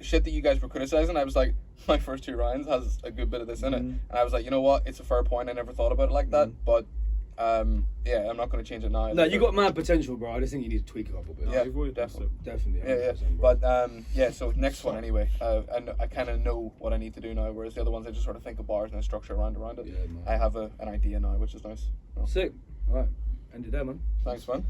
[SPEAKER 2] shit that you guys were criticizing, I was like, my first 2 rounds has a good bit of this in it, and I was like, you know what, it's a fair point. I never thought about it like that, but yeah, I'm not going to change it now.
[SPEAKER 1] No, you got mad potential, bro. I just think you need to tweak it up a bit.
[SPEAKER 2] Yeah,
[SPEAKER 6] You've always done
[SPEAKER 2] definitely.
[SPEAKER 1] Definitely.
[SPEAKER 2] Yeah,
[SPEAKER 1] 100%, bro.
[SPEAKER 2] but yeah. So next one anyway, and I kind of know what I need to do now. Whereas the other ones, I just sort of think of bars and then structure around it.
[SPEAKER 1] Yeah, man.
[SPEAKER 2] I have an idea now, which is nice. So,
[SPEAKER 1] Sick. All right. End it there, man.
[SPEAKER 2] thanks, man.